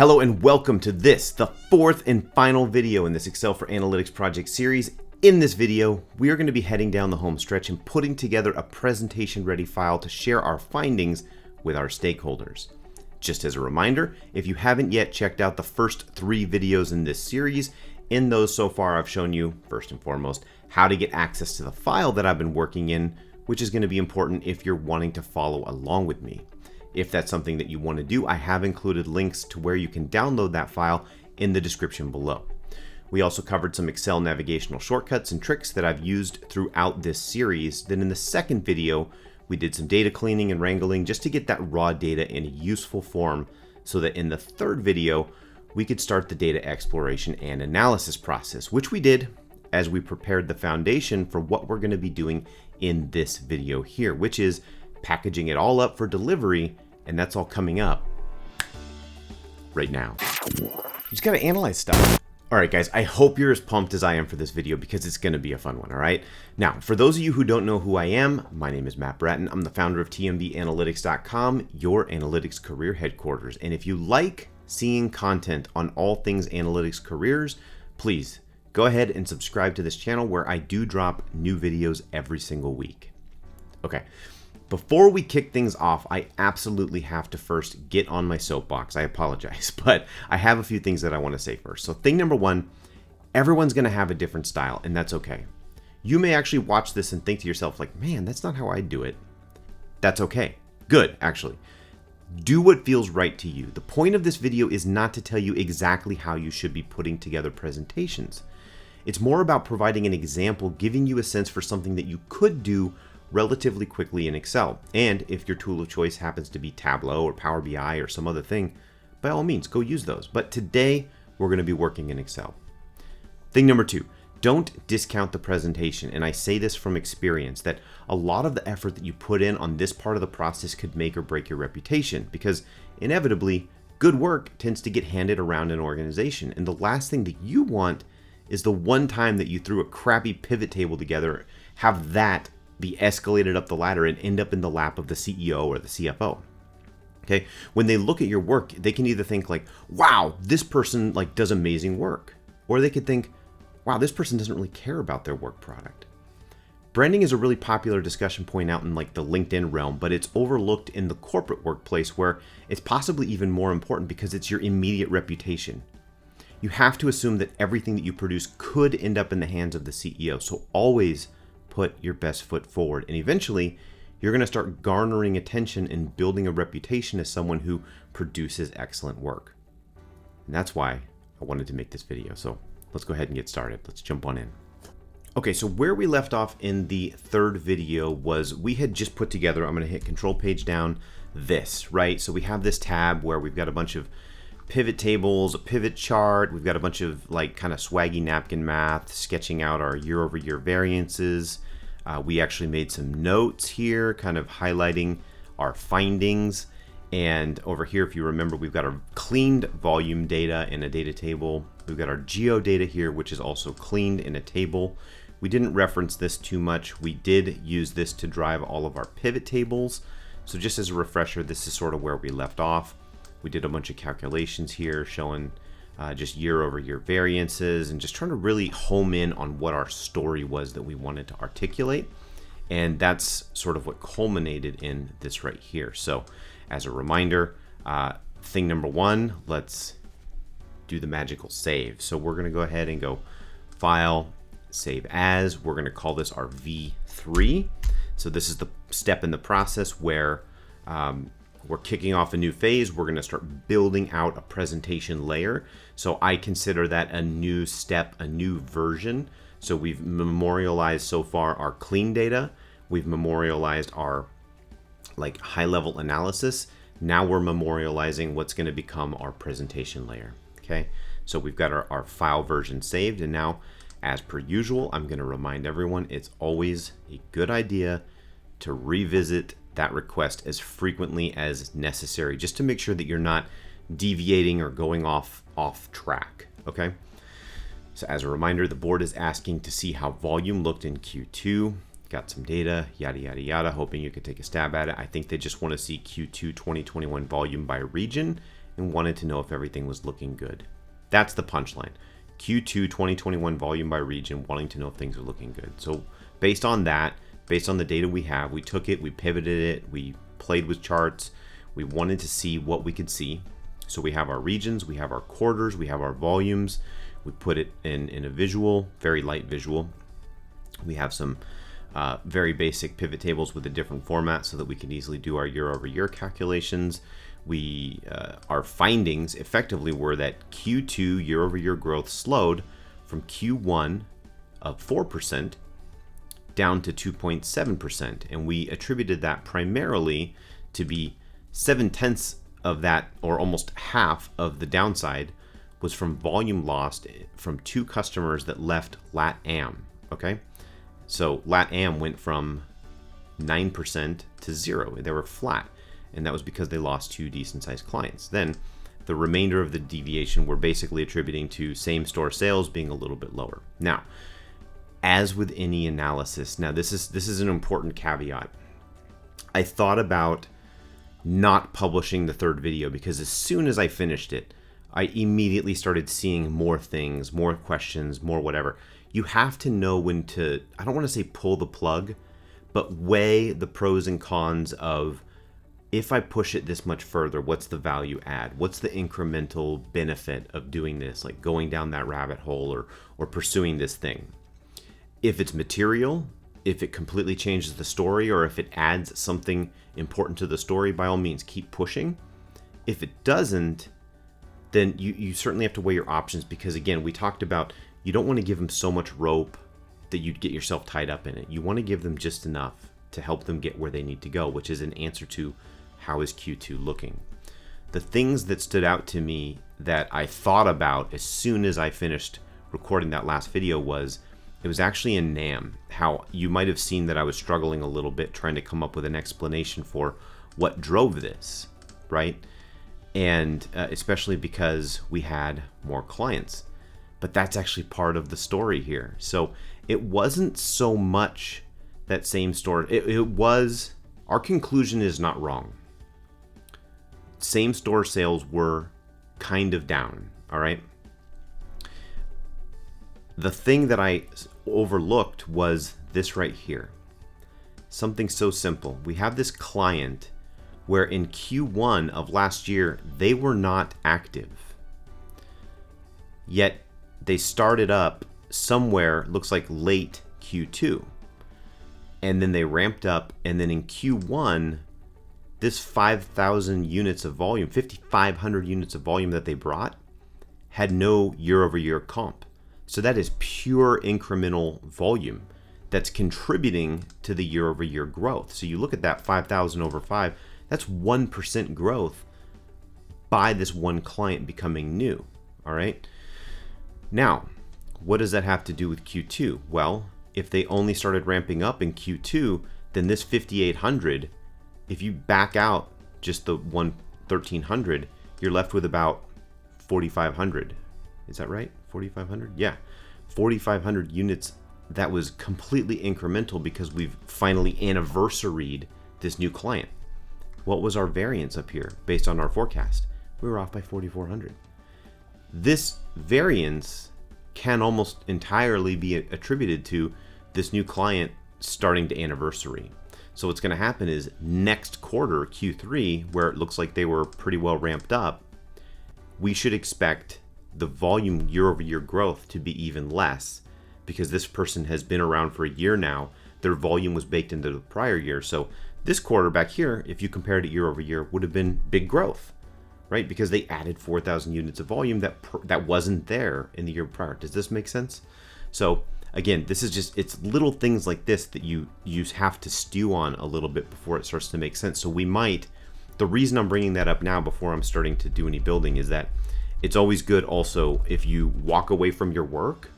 Hello and welcome to the fourth and final video in this Excel for Analytics project series. In this video, we are going to be heading down the home stretch and putting together a presentation-ready file to share our findings with our stakeholders. Just as a reminder, if you haven't yet checked out the first 3 videos in this series, in those so far I've shown you, first and foremost, how to get access to the file that I've been working in, which is going to be important if you're wanting to follow along with me. If that's something that you want to do, I have included links to where you can download that file in the description below. We also covered some Excel navigational shortcuts and tricks that I've used throughout this series. Then in the second video, we did some data cleaning and wrangling just to get that raw data in a useful form so that in the third video, we could start the data exploration and analysis process, which we did as we prepared the foundation for what we're going to be doing in this video here, which is packaging it all up for delivery, and that's all coming up right now. You just gotta analyze stuff. All right, guys, I hope you're as pumped as I am for this video because it's gonna be a fun one, all right? Now, for those of you who don't know who I am, my name is Matt Bratton. I'm the founder of TMBanalytics.com, your analytics career headquarters. And if you like seeing content on all things analytics careers, please go ahead and subscribe to this channel where I do drop new videos every single week. Okay. Before we kick things off, I absolutely have to first get on my soapbox. I apologize, but I have a few things that I want to say first. So thing number one, everyone's going to have a different style, and that's okay. You may actually watch this and think to yourself like, man, that's not how I do it. That's okay. Good, actually. Do what feels right to you. The point of this video is not to tell you exactly how you should be putting together presentations. It's more about providing an example, giving you a sense for something that you could do relatively quickly in Excel. And if your tool of choice happens to be Tableau or Power BI or some other thing, by all means, go use those. But today, we're going to be working in Excel. Thing number 2, don't discount the presentation. And I say this from experience that a lot of the effort that you put in on this part of the process could make or break your reputation, because inevitably, good work tends to get handed around an organization. And the last thing that you want is the one time that you threw a crappy pivot table together, have that be escalated up the ladder and end up in the lap of the CEO or the CFO. Okay, when they look at your work, they can either think like, wow, this person like does amazing work, or they could think, wow, this person doesn't really care about their work product. Branding is a really popular discussion point out in like the LinkedIn realm, but it's overlooked in the corporate workplace where it's possibly even more important because it's your immediate reputation. You have to assume that everything that you produce could end up in the hands of the CEO. So always put your best foot forward, and eventually you're going to start garnering attention and building a reputation as someone who produces excellent work. And that's why I wanted to make this video. So let's go ahead and get started. Let's jump on in. Okay, so where we left off in the third video was we had just put together, I'm going to hit control page down, this, right? So we have this tab where we've got a bunch of pivot tables, a pivot chart. We've got a bunch of like kind of swaggy napkin math, sketching out our year-over-year variances. We actually made some notes here, kind of highlighting our findings. And over here, if you remember, we've got our cleaned volume data in a data table. We've got our geo data here, which is also cleaned in a table. We didn't reference this too much. We did use this to drive all of our pivot tables. So just as a refresher, this is sort of where we left off. We did a bunch of calculations here showing just year-over-year variances and just trying to really home in on what our story was that we wanted to articulate. And that's sort of what culminated in this right here. So as a reminder, thing number 1, let's do the magical save. So we're going to go ahead and go File, Save As. We're going to call this our V3. So this is the step in the process where we're kicking off a new phase. We're going to start building out a presentation layer. So I consider that a new step, a new version. So we've memorialized so far our clean data. We've memorialized our like high-level analysis. Now we're memorializing what's going to become our presentation layer. Okay, so we've got our file version saved. And now, as per usual, I'm going to remind everyone it's always a good idea to revisit that request as frequently as necessary, just to make sure that you're not deviating or going off track, okay? So as a reminder, the board is asking to see how volume looked in Q2. Got some data, yada, yada, yada, hoping you could take a stab at it. I think they just want to see Q2 2021 volume by region and wanted to know if everything was looking good. That's the punchline. Q2 2021 volume by region, wanting to know if things are looking good. So based on that, based on the data we have, we took it, we pivoted it, we played with charts, we wanted to see what we could see. So we have our regions, we have our quarters, we have our volumes, we put it in a visual, very light visual. We have some very basic pivot tables with a different format so that we can easily do our year-over-year calculations. Our findings effectively were that Q2 year-over-year growth slowed from Q1 of 4% down to 2.7%, and we attributed that primarily to be 7/10 of that, or almost half of the downside, was from volume lost from 2 customers that left LATAM. Okay, so LATAM went from 9% to 0. They were flat, and that was because they lost 2 decent-sized clients. Then the remainder of the deviation we're basically attributing to same-store sales being a little bit lower. Now, as with any analysis, now this is an important caveat. I thought about not publishing the 3rd video because as soon as I finished it, I immediately started seeing more things, more questions, more whatever. You have to know when to, I don't want to say pull the plug, but weigh the pros and cons of, if I push it this much further, what's the value add? What's the incremental benefit of doing this, like going down that rabbit hole or pursuing this thing? If it's material, if it completely changes the story, or if it adds something important to the story, by all means, keep pushing. If it doesn't, then you certainly have to weigh your options, because again, we talked about, you don't want to give them so much rope that you'd get yourself tied up in it. You want to give them just enough to help them get where they need to go, which is an answer to how is Q2 looking. The things that stood out to me that I thought about as soon as I finished recording that last video was, it was actually in NAM, how you might have seen that I was struggling a little bit trying to come up with an explanation for what drove this, right? And especially because we had more clients. But that's actually part of the story here. So it wasn't so much that same store. It was, our conclusion is not wrong. Same store sales were kind of down, all right? The thing that I overlooked was this right here. Something so simple. We have this client where in Q1 of last year, they were not active. Yet they started up somewhere, looks like late Q2. And then they ramped up, and then in Q1, this 5,000 units of volume, 5,500 units of volume that they brought, had no year-over-year comp. So that is pure incremental volume that's contributing to the year-over-year growth. So you look at that 5,000 over 5, that's 1% growth by this one client becoming new, all right? Now, what does that have to do with Q2? Well, if they only started ramping up in Q2, then this 5,800, if you back out just the 1,300, you're left with about 4,500. Is that right? 4,500? Yeah. 4,500 units. That was completely incremental because we've finally anniversaried this new client. What was our variance up here based on our forecast? We were off by 4,400. This variance can almost entirely be attributed to this new client starting to anniversary. So what's going to happen is next quarter, Q3, where it looks like they were pretty well ramped up, we should expect the volume year-over-year growth to be even less, because this person has been around for a year now. Their volume was baked into the prior year. So this quarter back here, if you compared it year-over-year, would have been big growth, right? Because they added 4,000 units of volume that wasn't there in the year prior. Does this make sense? So again, this is just, it's little things like this that you have to stew on a little bit before it starts to make sense. So we might, the reason I'm bringing that up now before I'm starting to do any building is that it's always good also if you walk away from your work.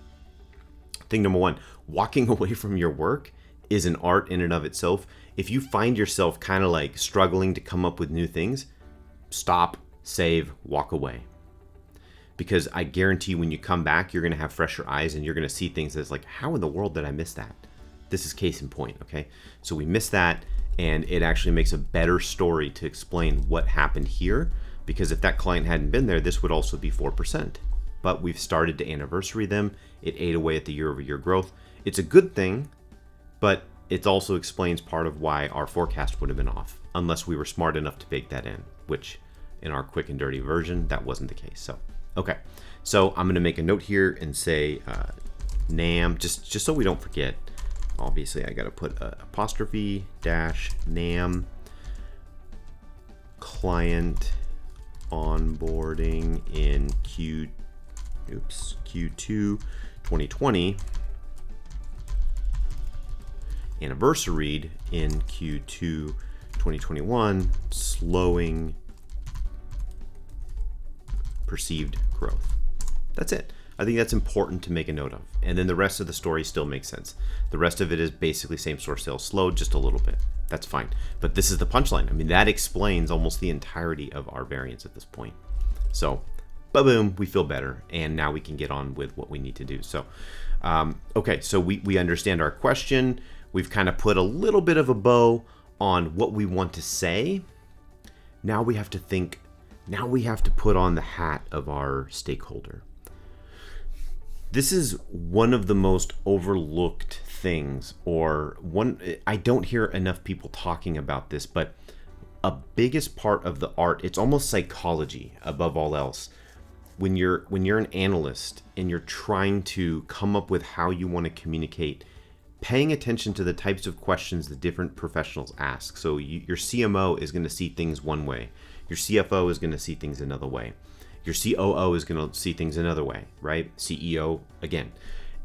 Thing number one, walking away from your work is an art in and of itself. If you find yourself kind of like struggling to come up with new things, stop, save, walk away. Because I guarantee when you come back, you're going to have fresher eyes and you're going to see things that's like, how in the world did I miss that? This is case in point, okay? So we missed that, and it actually makes a better story to explain what happened here because if that client hadn't been there, this would also be 4%. But we've started to anniversary them. It ate away at the year-over-year growth. It's a good thing, but it also explains part of why our forecast would have been off, unless we were smart enough to bake that in, which in our quick and dirty version, that wasn't the case. So, okay. So I'm going to make a note here and say NAM, just so we don't forget. Obviously, I got to put apostrophe dash NAM client onboarding in Q2 2020, anniversaried in Q2 2021, slowing perceived growth. That's it. I think that's important to make a note of. And then the rest of the story still makes sense. The rest of it is basically same store sales slowed just a little bit. That's fine. But this is the punchline. I mean, that explains almost the entirety of our variance at this point. So, boom, we feel better. And now we can get on with what we need to do. So, okay, so we understand our question. We've kind of put a little bit of a bow on what we want to say. Now we have to think, now we have to put on the hat of our stakeholder. This is one of the most overlooked things, or one, I don't hear enough people talking about this, but a biggest part of the art, it's almost psychology above all else. When you're an analyst and you're trying to come up with how you want to communicate, paying attention to the types of questions that different professionals ask. So your CMO is going to see things one way. Your CFO is going to see things another way. Your COO is going to see things another way, right? CEO, again,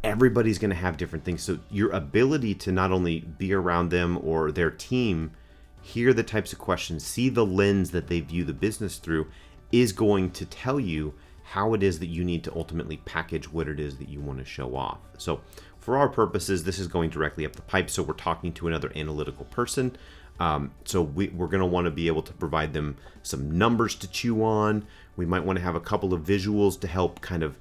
everybody's going to have different things. So your ability to not only be around them or their team, hear the types of questions, see the lens that they view the business through, is going to tell you how it is that you need to ultimately package what it is that you want to show off. So for our purposes, this is going directly up the pipe. So we're talking to another analytical person. So we're going to want to be able to provide them some numbers to chew on. We might want to have a couple of visuals to help kind of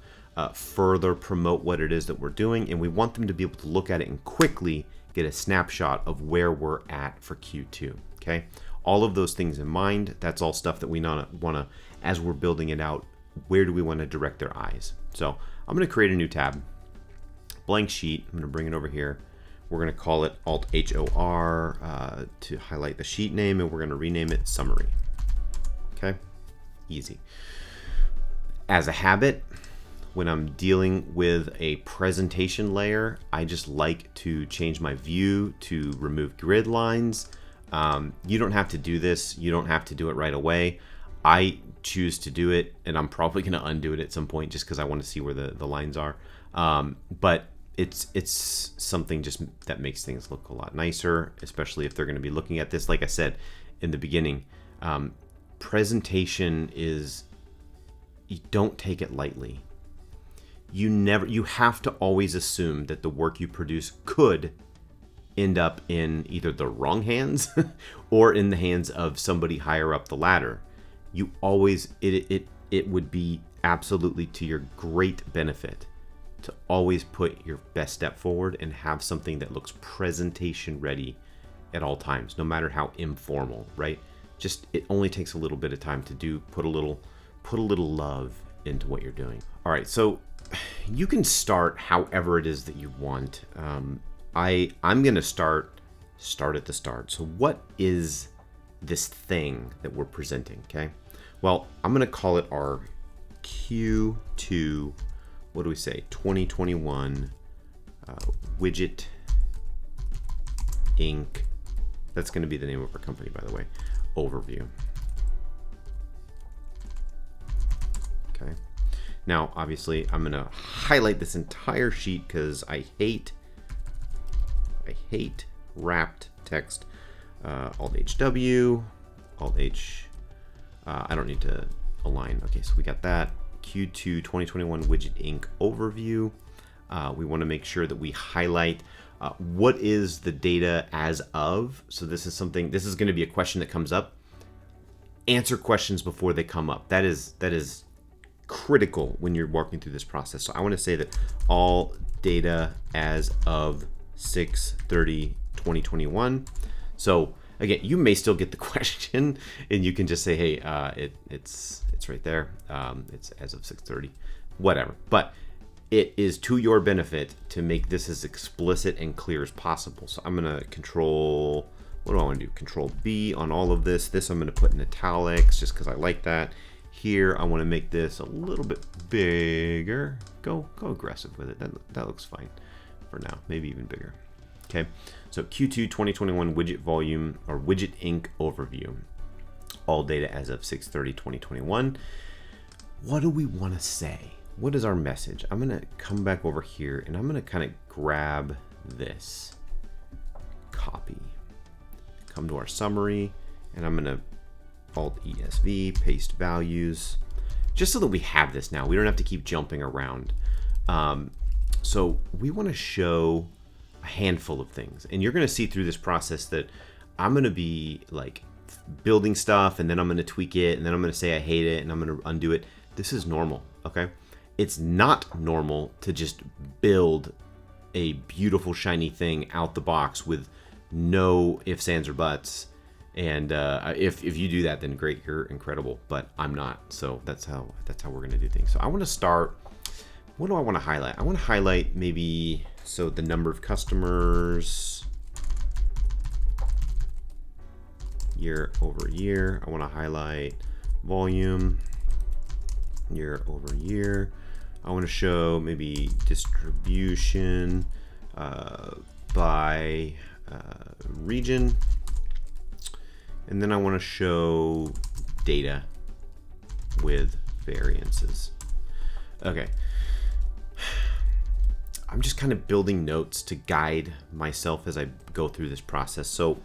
further promote what it is that we're doing. And we want them to be able to look at it and quickly get a snapshot of where we're at for Q2. Okay. All of those things in mind, that's all stuff that we want to, as we're building it out, where do we want to direct their eyes? So I'm going to create a new tab, blank sheet. I'm going to bring it over here. We're going to call it Alt-HOR to highlight the sheet name, and we're going to rename it Summary. Okay, easy. As a habit, when I'm dealing with a presentation layer, I just like to change my view to remove grid lines. You don't have to do this. You don't have to do it right away. I choose to do it, and I'm probably going to undo it at some point just because I want to see where the lines are. But it's something just that makes things look a lot nicer, especially if they're going to be looking at this. Like I said in the beginning, presentation is, you don't take it lightly. You have to always assume that the work you produce could end up in either the wrong hands or in the hands of somebody higher up the ladder. You always, it would be absolutely to your great benefit to always put your best step forward and have something that looks presentation ready at all times, no matter how informal, right? Just, it only takes a little bit of time to put a little love into what you're doing. All right, so you can start however it is that you want. I'm gonna start at the start. So what is this thing that we're presenting? Okay, well, I'm gonna call it our Q2, what do we say, 2021 widget Inc. That's going to be the name of our company, by the way. Overview. Okay. Now, obviously, I'm going to highlight this entire sheet because I hate wrapped text. Alt-HW, Alt-H. I don't need to align. Okay, so we got that. Q2 2021 Widget Inc. overview. We want to make sure that we highlight what is the data as of. So this is going to be a question that comes up. Answer questions before they come up. That is critical when you're walking through this process. So I want to say that all data as of 6/30/2021. So again, you may still get the question, and you can just say, hey, it's right there. It's as of 6:30, whatever. But it is to your benefit to make this as explicit and clear as possible. So I'm gonna control, what do I want to do? Control B on all of this. This I'm gonna put in italics just because I like that. Here I want to make this a little bit bigger. Go aggressive with it. That looks fine for now. Maybe even bigger. Okay. So Q2 2021 widget volume or widget Inc. overview. All data as of 6/30/2021. What do we want to say? What is our message? I'm going to come back over here and I'm going to kind of grab this, copy, come to our summary, and I'm going to Alt ESV, paste values, just so that we have this now. We don't have to keep jumping around. So we want to show a handful of things, and you're going to see through this process that I'm going to be like building stuff, and then I'm going to tweak it, and then I'm going to say I hate it, and I'm going to undo it. This is normal, okay? It's not normal to just build a beautiful shiny thing out the box with no ifs, ands, or buts. And if you do that, then great, you're incredible. But I'm not, so that's how we're gonna do things. So I want to start. What do I want to highlight? I want to highlight maybe the number of customers year over year. I want to highlight volume year over year. I want to show maybe distribution by region. And then I want to show data with variances. Okay. I'm just kind of building notes to guide myself as I go through this process. So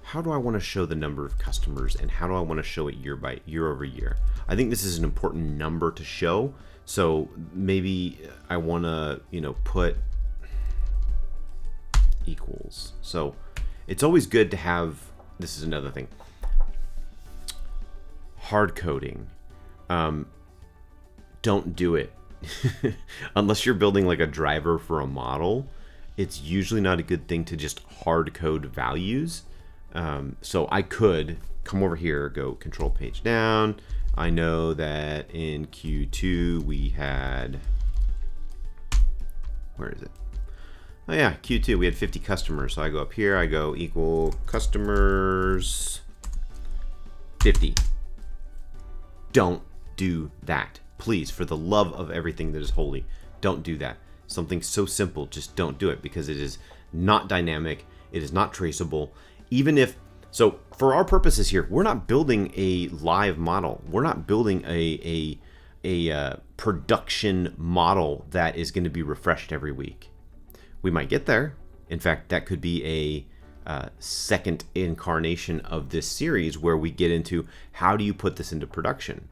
how do I want to show the number of customers, and how do I want to show it year over year? I think this is an important number to show. So maybe I want to, put equals. So it's always good to have, this is another thing, hard coding. Don't do it. Unless you're building like a driver for a model, it's usually not a good thing to just hard code values. So I could come over here, go control page down. I know that in Q2 we had, where is it? Oh yeah, Q2 we had 50 customers. So I go up here, I go equal customers 50. Don't do that. Please, for the love of everything that is holy, don't do that. Something so simple, just don't do it, because it is not dynamic. It is not traceable. Even if, so for our purposes here, we're not building a live model. We're not building a production model that is going to be refreshed every week. We might get there. In fact, that could be a second incarnation of this series where we get into how do you put this into production.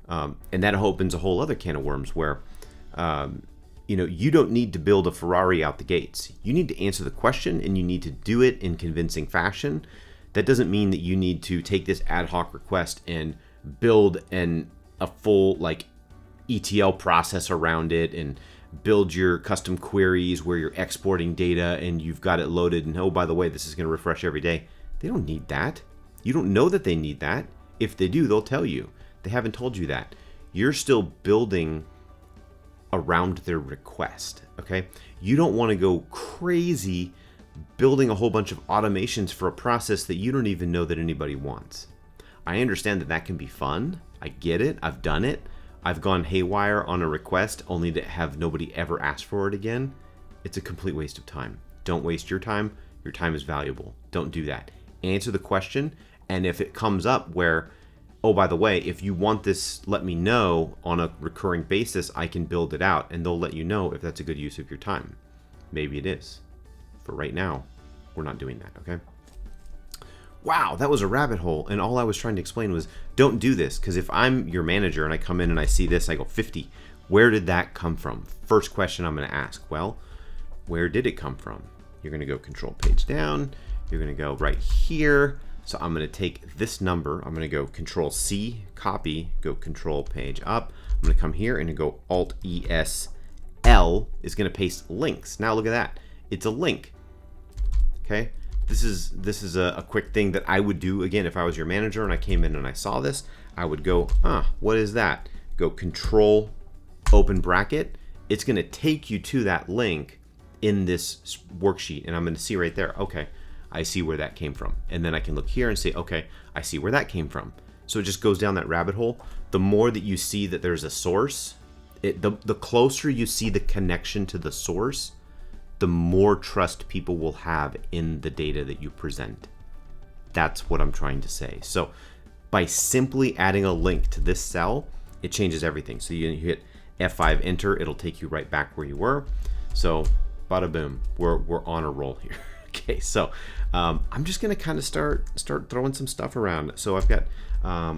And that opens a whole other can of worms where, you don't need to build a Ferrari out the gates. You need to answer the question, and you need to do it in convincing fashion. That doesn't mean that you need to take this ad hoc request and build a full ETL process around it and build your custom queries where you're exporting data and you've got it loaded. And oh, by the way, this is going to refresh every day. They don't need that. You don't know that they need that. If they do, they'll tell you. They haven't told you that. You're still building around their request, okay? You don't want to go crazy building a whole bunch of automations for a process that you don't even know that anybody wants. I understand that that can be fun. I get it. I've done it. I've gone haywire on a request only to have nobody ever ask for it again. It's a complete waste of time. Don't waste your time. Your time is valuable. Don't do that. Answer the question, and if it comes up where, oh, by the way, if you want this, let me know on a recurring basis, I can build it out, and they'll let you know if that's a good use of your time. Maybe it is. For right now, we're not doing that, okay? Wow, that was a rabbit hole, and all I was trying to explain was don't do this, because if I'm your manager and I come in and I see this, I go 50. Where did that come from? First question I'm going to ask. Well, where did it come from? You're going to go control page down. You're going to go right here. So I'm going to take this number. I'm going to go control C, copy, go control page up. I'm going to come here and go alt ES L is going to paste links. Now look at that. It's a link. Okay. this is a quick thing that I would do again if I was your manager and I came in and I saw this. I would go, what is that? Go Control, open bracket. It's going to take you to that link in this worksheet, and I'm going to see right there. Okay, I see where that came from, and then I can look here and say, okay, I see where that came from. So it just goes down that rabbit hole. The more that you see that there's a source, the closer you see the connection to the source, the more trust people will have in the data that you present. That's what I'm trying to say. So by simply adding a link to this cell, it changes everything. So you hit F5 enter, it'll take you right back where you were. So bada boom, we're on a roll here. Okay, so I'm just gonna kind of start throwing some stuff around. So I've got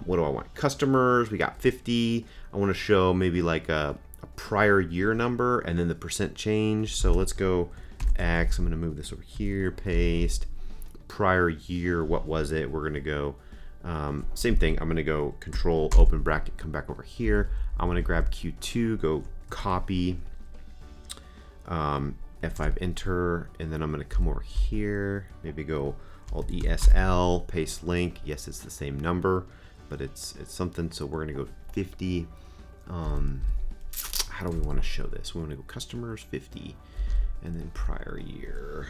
what do I want? Customers, we got 50. I want to show maybe like a prior year number and then the percent change. So let's go X. I'm gonna move this over here, paste. Prior year, what was it? We're gonna go same thing. I'm gonna go Control, open bracket, come back over here. I'm gonna grab Q2, go copy, F5 enter, and then I'm gonna come over here, maybe go Alt ESL, paste link. Yes, it's the same number, but it's something. So we're gonna go 50. How do we want to show this? We want to go customers 50, and then prior year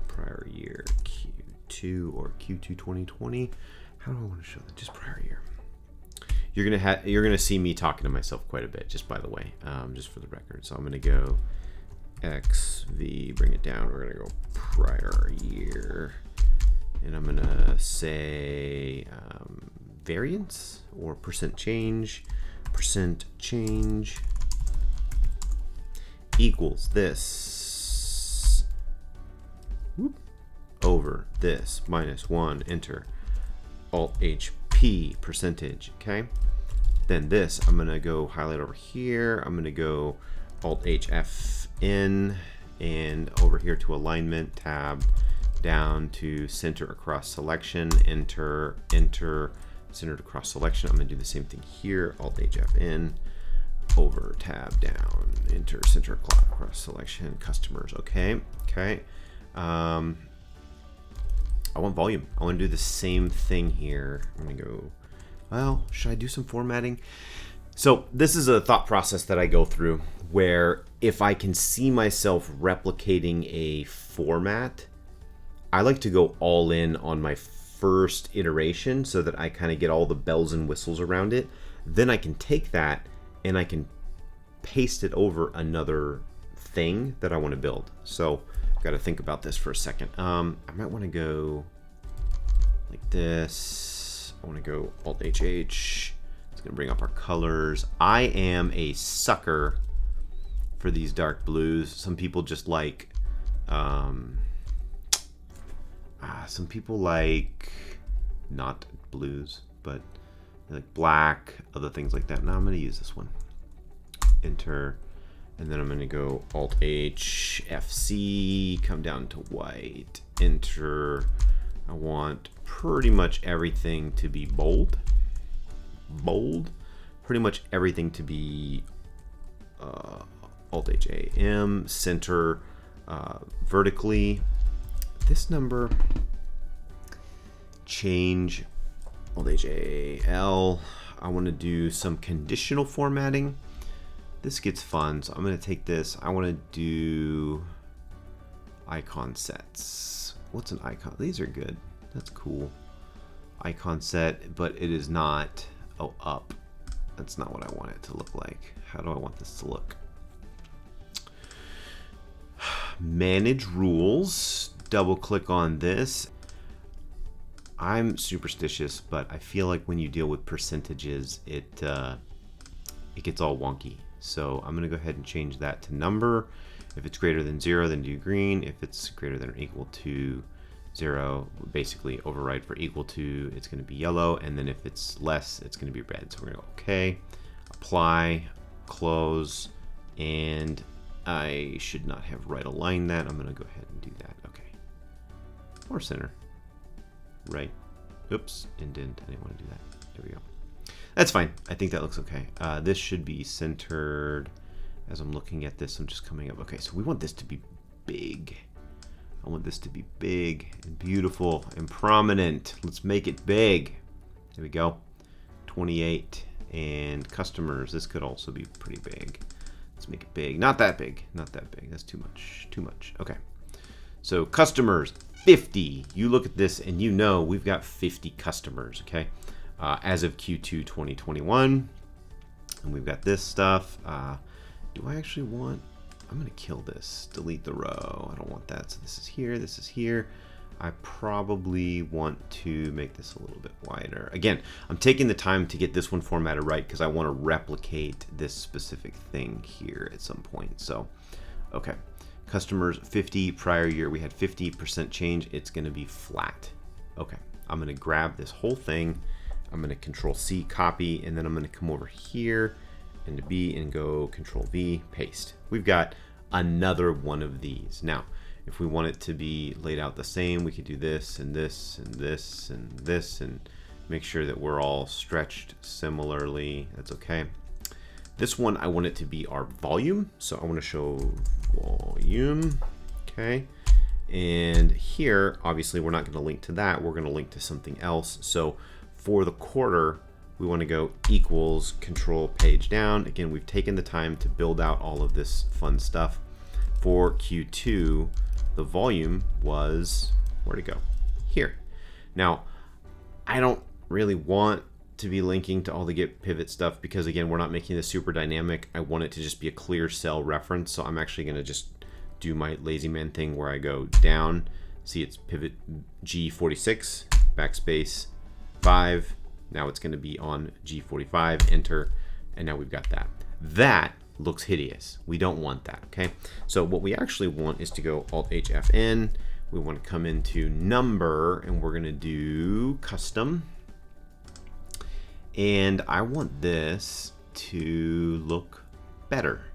Q2 or Q2 2020. How do I want to show that? Just prior year. You're gonna see me talking to myself quite a bit, just by the way, just for the record. So I'm gonna go XV, bring it down. We're gonna go prior year, and I'm gonna say variance or percent change equals this over this minus 1, enter, Alt HP percentage. Okay, then this I'm gonna go highlight over here. I'm gonna go Alt HF in, and over here to alignment, tab down to center across selection, enter, centered across selection. I'm gonna do the same thing here, Alt HF in, over, tab down, enter, center across selection, customers. Okay. I want volume. I want to do the same thing here. I'm gonna go, well, should I do some formatting? So this is a thought process that I go through where if I can see myself replicating a format, I like to go all in on my first iteration so that I kind of get all the bells and whistles around it. Then I can take that and I can paste it over another thing that I want to build. So I've got to think about this for a second. I might want to go like this. I want to go Alt HH. It's going to bring up our colors. I am a sucker for these dark blues. Some people just like some people like not blues, but they like black, other things like that. Now I'm going to use this one. Enter, and then I'm going to go Alt H, FC, come down to white, enter. I want pretty much everything to be bold, pretty much everything to be Alt H, A, M, center vertically. This number, change, Alt H, A, L. I want to do some conditional formatting. This gets fun, so I'm going to take this. I want to do icon sets. What's an icon? These are good. That's cool. Icon set, but it is not, up. That's not what I want it to look like. How do I want this to look? Manage rules. Double click on this. I'm superstitious, but I feel like when you deal with percentages, it gets all wonky. So I'm going to go ahead and change that to number. If it's greater than 0, then do green. If it's greater than or equal to 0, basically override for equal to, it's going to be yellow. And then if it's less, it's going to be red. So we're going to go OK, apply, close, and I should not have right aligned that. I'm going to go ahead and do that. Okay. Or center. Right. Oops. Indent. I didn't want to do that. There we go. That's fine. I think that looks okay. This should be centered. As I'm looking at this, I'm just coming up. Okay, so we want this to be big. I want this to be big and beautiful and prominent. Let's make it big. There we go. 28. And customers, this could also be pretty big. Let's make it big. Not that big. Not that big. That's too much. Too much. Okay. So customers, 50. You look at this and you know we've got 50 customers, okay? As of Q2 2021. And we've got this stuff. Do I actually want... I'm going to kill this. Delete the row. I don't want that. So this is here. This is here. I probably want to make this a little bit wider. Again, I'm taking the time to get this one formatted right because I want to replicate this specific thing here at some point. So, okay. Customers, 50. Prior year, we had 50% change. It's going to be flat. Okay. I'm going to grab this whole thing. I'm going to Control C, copy, and then I'm going to come over here and to B and go Control V, paste. We've got another one of these. Now, if we want it to be laid out the same, we could do this and this and this and this and make sure that we're all stretched similarly. That's okay. This one, I want it to be our volume. So I want to show volume. Okay. And here, obviously, we're not going to link to that. We're going to link to something else. So for the quarter, we want to go equals Control page down. Again, we've taken the time to build out all of this fun stuff. For Q2, the volume was, where'd it go? Here. Now, I don't really want to be linking to all the get pivot stuff because, again, we're not making this super dynamic. I want it to just be a clear cell reference. So I'm actually going to just do my lazy man thing where I go down. See, it's pivot G46, backspace 5. Now it's going to be on G45, enter, and now we've got that. That looks hideous. We don't want that, okay? So what we actually want is to go Alt-HFN. We want to come into number, and we're going to do custom. And I want this to look better.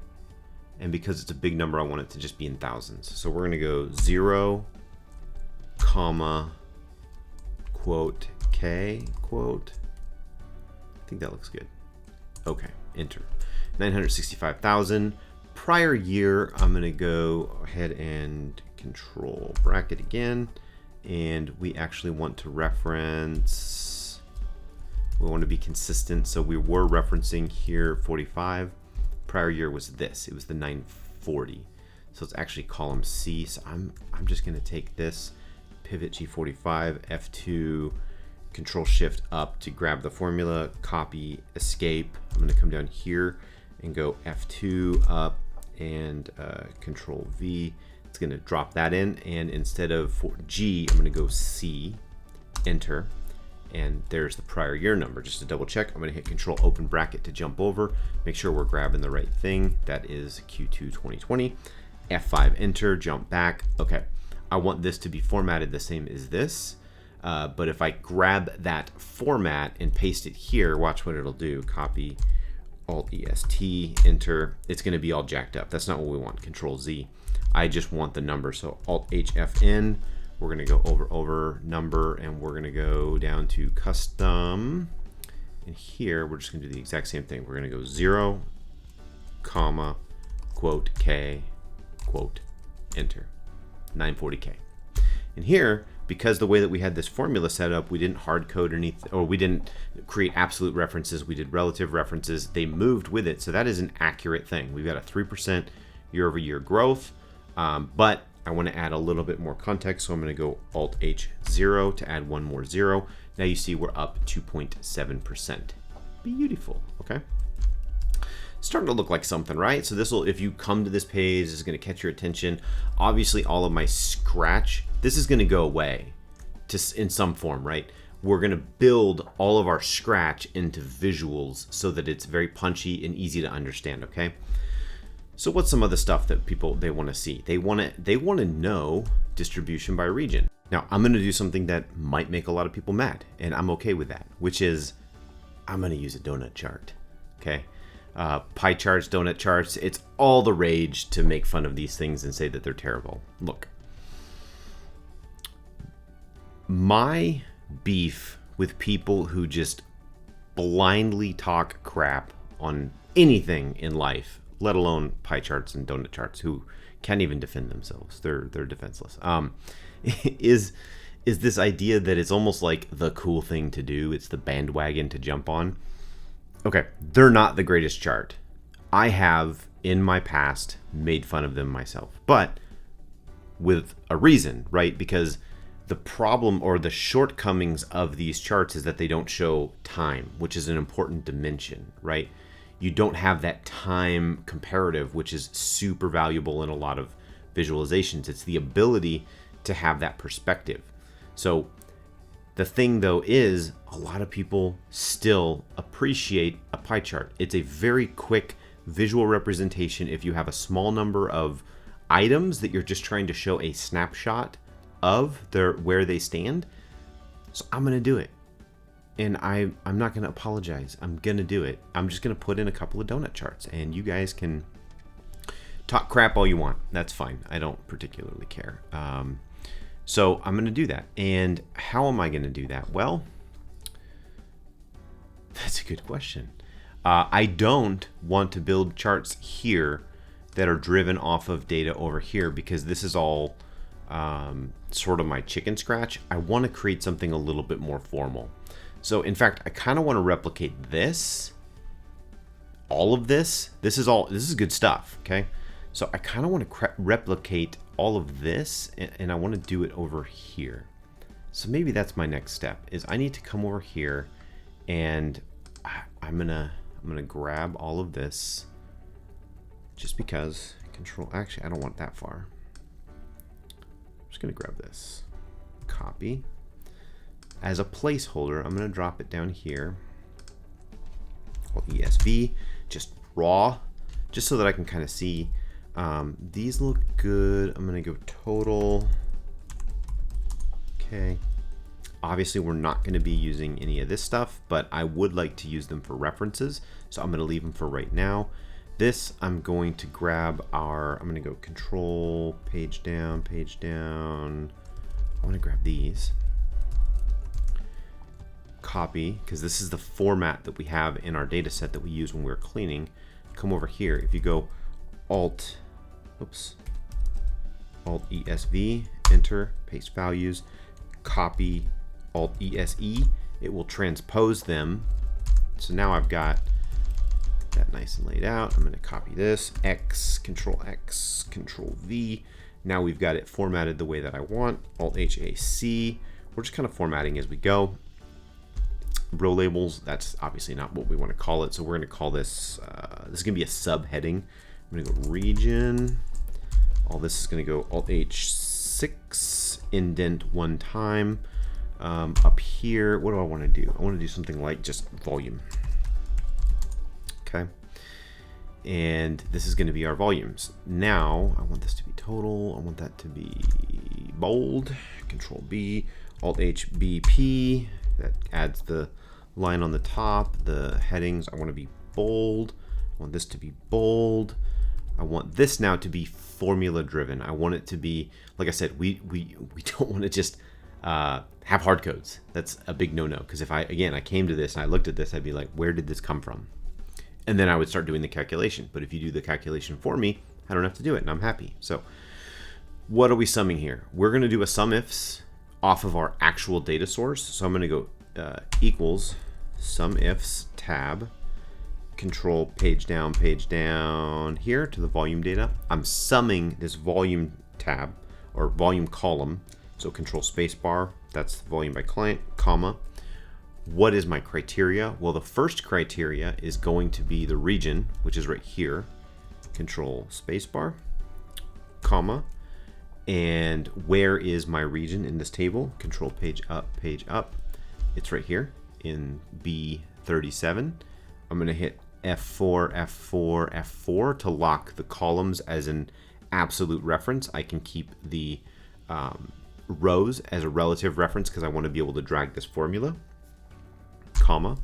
And because it's a big number, I want it to just be in thousands. So we're going to go 0, comma, quote, K, quote. I think that looks good. Okay, enter. 965,000. Prior year, I'm going to go ahead and control bracket again. And we actually want to reference, we want to be consistent. So we were referencing here 45. Prior year was this. It was the 940. So it's actually column C. So I'm just going to take this, pivot G45, F2, Control Shift up to grab the formula, copy, escape. I'm going to come down here and go F2 up and Control V. It's going to drop that in, and instead of for G, I'm going to go C, enter, and there's the prior year number. Just to double check, I'm going to hit Control open bracket to jump over, make sure we're grabbing the right thing. That is Q2 2020. F5, enter, jump back. Okay, I want this to be formatted the same as this. But if I grab that format and paste it here, watch what it'll do. Copy, Alt-EST, enter. It's going to be all jacked up. That's not what we want. Control Z. I just want the number. So Alt-HFN. We're going to go over number, and we're going to go down to custom. And here, we're just going to do the exact same thing. We're going to go 0, comma, quote, K, quote, enter. 940K. And here, because the way that we had this formula set up, we didn't hard code anything, or we didn't create absolute references. We did relative references. They moved with it. So that is an accurate thing. We've got a 3% year-over-year growth, but I want to add a little bit more context. So I'm going to go Alt-H0 to add one more 0. Now you see we're up 2.7%. Beautiful. Okay. Starting to look like something, right? So this will, if you come to this page, this is going to catch your attention. Obviously, all of my scratch, this is going to go away in some form, right? We're going to build all of our scratch into visuals so that it's very punchy and easy to understand, okay? So what's some other stuff that people, they want to see? They want to know distribution by region. Now, I'm going to do something that might make a lot of people mad, and I'm okay with that, which is I'm going to use a donut chart, okay? Pie charts, donut charts, it's all the rage to make fun of these things and say that they're terrible. Look, my beef with people who just blindly talk crap on anything in life, let alone pie charts and donut charts, who can't even defend themselves. They're defenseless. Is this idea that it's almost like the cool thing to do. It's the bandwagon to jump on. Okay, they're not the greatest chart. I have in my past made fun of them myself, but with a reason, right? Because the problem or the shortcomings of these charts is that they don't show time, which is an important dimension, right? You don't have that time comparative, which is super valuable in a lot of visualizations. It's the ability to have that perspective. So the thing though is a lot of people still appreciate a pie chart. It's a very quick visual representation if you have a small number of items that you're just trying to show a snapshot of where they stand. So I'm gonna do it, and I'm not gonna apologize. I'm gonna do it. I'm just gonna put in a couple of donut charts, and you guys can talk crap all you want. That's fine. I don't particularly care. So I'm gonna do that. And how am I gonna do that? Well, that's a good question. I don't want to build charts here that are driven off of data over here, because this is all sort of my chicken scratch. I want to create something a little bit more formal. So in fact, I kind of want to replicate this. All of this. This is good stuff. Okay. So I kind of want to replicate all of this, and I want to do it over here. So maybe that's my next step, is I need to come over here, and I'm gonna grab all of this, just because actually I don't want that far. I'm just gonna grab this, copy. As a placeholder, I'm gonna drop it down here. ESV, just raw, just so that I can kind of see. These look good. I'm gonna go total. Okay. Obviously, we're not going to be using any of this stuff, but I would like to use them for references. So I'm going to leave them for right now. This, I'm going to grab I'm going to go control, page down. I want to grab these. Copy, because this is the format that we have in our data set that we use when we're cleaning. Come over here. If you go Alt ESV, enter, paste values, copy, Alt ESE, it will transpose them. So now I've got that nice and laid out. I'm going to copy this, X, Control V. Now we've got it formatted the way that I want. Alt HAC. We're just kind of formatting as we go. Row labels, that's obviously not what we want to call it. So we're going to call this, this is going to be a subheading. I'm going to go region. All this is going to go Alt H6, indent one time. Up here, what do I want to do? I want to do something like just volume. Okay. And this is going to be our volumes. Now, I want this to be total. I want that to be bold. Control B, Alt H, BP. That adds the line on the top. The headings, I want to be bold. I want this to be bold. I want this now to be formula driven. I want it to be, like I said, we don't want to just have hard codes. That's a big no-no, because if I came to this and I looked at this, I'd be like, where did this come from? And then I would start doing the calculation. But if you do the calculation for me, I don't have to do it, and I'm happy. So what are we summing here? We're going to do a SUMIFS off of our actual data source. So I'm going to go equals SUMIFS tab, control page down here to the volume data. I'm summing this volume tab or volume column. So control space bar, that's the volume by client, comma. What is my criteria? Well, the first criteria is going to be the region, which is right here. Control space bar, comma. And where is my region in this table? Control page up. It's right here in B37. I'm gonna hit F4 to lock the columns as an absolute reference. I can keep the rows as a relative reference because I want to be able to drag this formula, comma.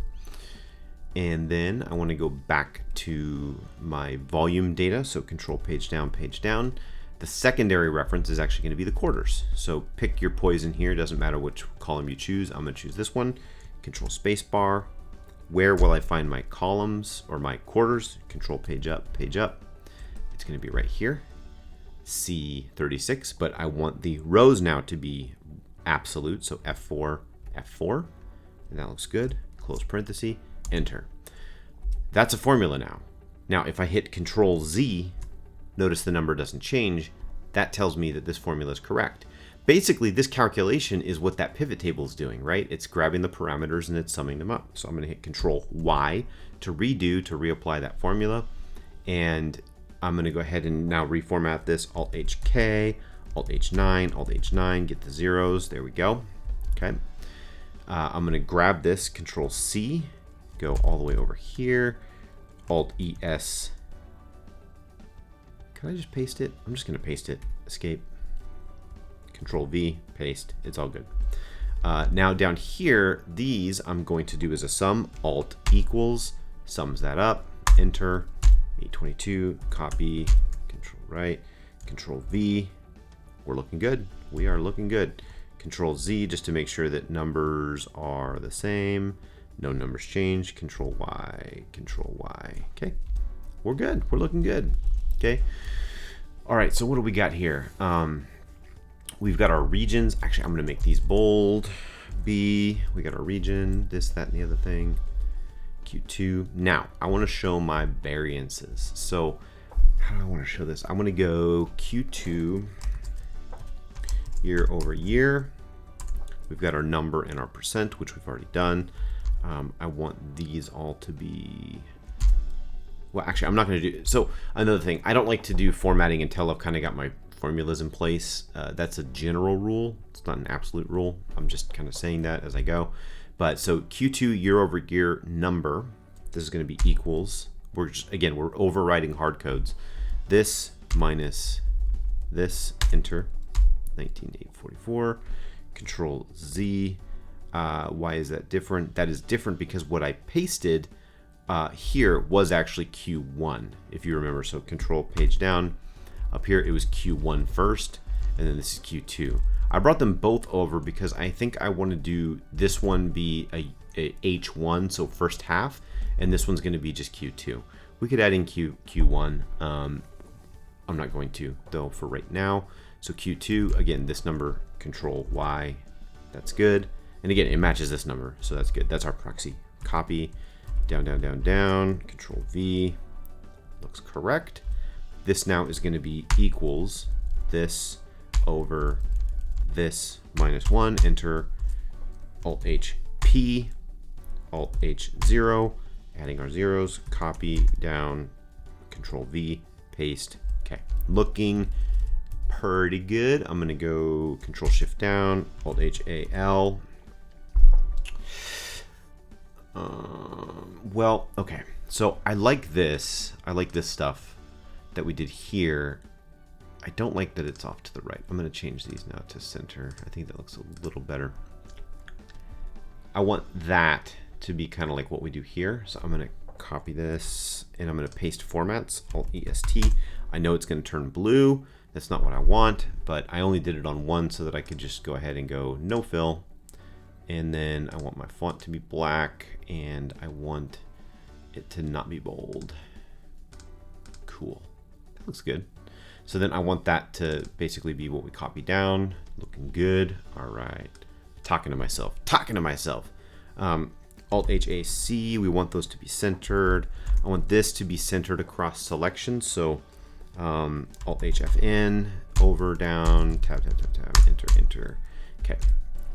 And then I want to go back to my volume data. So control page down. The secondary reference is actually going to be the quarters. So pick your poison here. Doesn't matter which column you choose. I'm going to choose this one. Control space bar. Where will I find my columns or my quarters? Control page up. It's going to be right here. C36, but I want the rows now to be absolute. So F4, F4, and that looks good. Close parenthesis, enter. That's a formula now. Now, if I hit Control Z, notice the number doesn't change. That tells me that this formula is correct. Basically, this calculation is what that pivot table is doing, right? It's grabbing the parameters and it's summing them up. So I'm going to hit Control Y to redo, to reapply that formula. And I'm going to go ahead and now reformat this. Alt HK, Alt H9, Alt H9, get the zeros. There we go. Okay. I'm going to grab this, Control C, go all the way over here. Alt ES. Can I just paste it? I'm just going to paste it. Escape. Control V, paste. It's all good. Now down here, these I'm going to do as a sum. Alt equals, sums that up. Enter. 822. Copy. Control right. Control V. We're looking good. We are looking good. Control Z just to make sure that numbers are the same. No numbers change. Control Y. Control Y. Okay. We're good. We're looking good. Okay. All right. So what do we got here? We've got our regions. Actually, I'm going to make these bold. B. We got our region. This, that, and the other thing. Q2. Now, I want to show my variances. So how do I want to show this? I'm going to go Q2 year over year. We've got our number and our percent, which we've already done. I want these all to be, well, actually, I'm not going to do, so another thing, I don't like to do formatting until I've kind of got my formulas in place. That's a general rule. It's not an absolute rule. I'm just kind of saying that as I go. But so Q2 year over year number, this is going to be equals. We're just, again, we're overriding hard codes. This minus this, enter, 19,844, Control Z. Why is that different? That is different because what I pasted here was actually Q1, if you remember. So Control page down. Up here, it was Q1 first, and then this is Q2. I brought them both over because I think I want to do this one be a H1, so first half, and this one's going to be just Q2. We could add in Q1. I'm not going to, though, for right now. So Q2, again, this number, Control Y, that's good. And again, it matches this number, so that's good. That's our proxy. Copy, down, down, down, down, Control V, looks correct. This now is going to be equals this over this minus 1, enter, Alt H P, Alt H 0, adding our zeros, copy, down, Control V, paste. Okay, looking pretty good. I'm going to go Control Shift down, Alt H A L. Well, okay, so I like this. I like this stuff that we did here. I don't like that it's off to the right. I'm going to change these now to center. I think that looks a little better. I want that to be kind of like what we do here. So I'm going to copy this and I'm going to paste formats, Alt EST. I know it's going to turn blue. That's not what I want, but I only did it on one so that I could just go ahead and go no fill. And then I want my font to be black and I want it to not be bold. Cool. That looks good. So then I want that to basically be what we copy down. Looking good. All right. Talking to myself. Alt HAC, we want those to be centered. I want this to be centered across selections. So Alt HFN, over, down, tab, tab, tab, tab, enter, enter. Okay.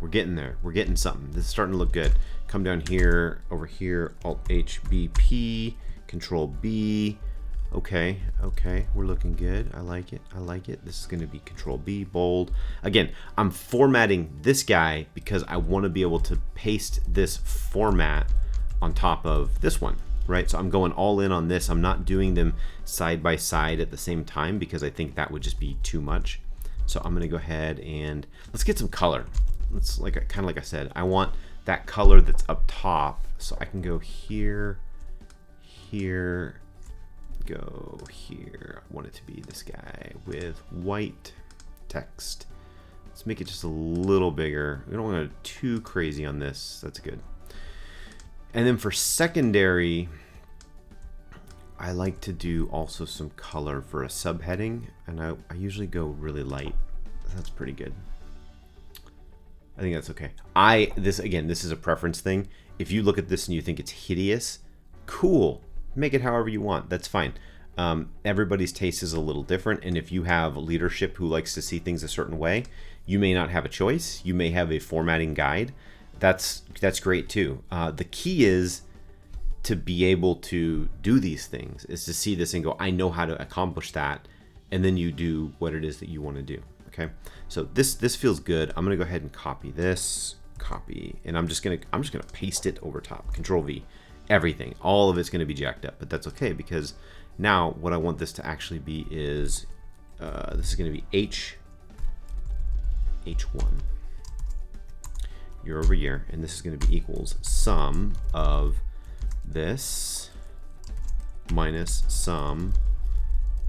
We're getting there. We're getting something. This is starting to look good. Come down here, over here, Alt HBP, Control B. Okay, okay, we're looking good. I like it. I like it. This is going to be Control B, bold. Again, I'm formatting this guy because I want to be able to paste this format on top of this one, right? So I'm going all in on this. I'm not doing them side by side at the same time because I think that would just be too much. So I'm going to go ahead and let's get some color. Let's, like, kind of like I said, I want that color that's up top. So I can go here, here, go here. I want it to be this guy with white text. Let's make it just a little bigger. We don't want to go too crazy on this. That's good. And then for secondary, I like to do also some color for a subheading, and I usually go really light. That's pretty good. I think that's okay. This is a preference thing. If you look at this and you think it's hideous, cool. Make it however you want. That's fine. Everybody's taste is a little different, and if you have leadership who likes to see things a certain way, you may not have a choice. You may have a formatting guide. That's great too. The key is to be able to do these things, is to see this and go, I know how to accomplish that, and then you do what it is that you want to do. Okay, so this feels good. I'm gonna go ahead and copy this, and I'm just gonna paste it over top. Control V, everything, all of it's gonna be jacked up, but that's okay, because now what I want this to actually be is this is gonna be H1 year over year, and this is gonna be equals sum of this minus sum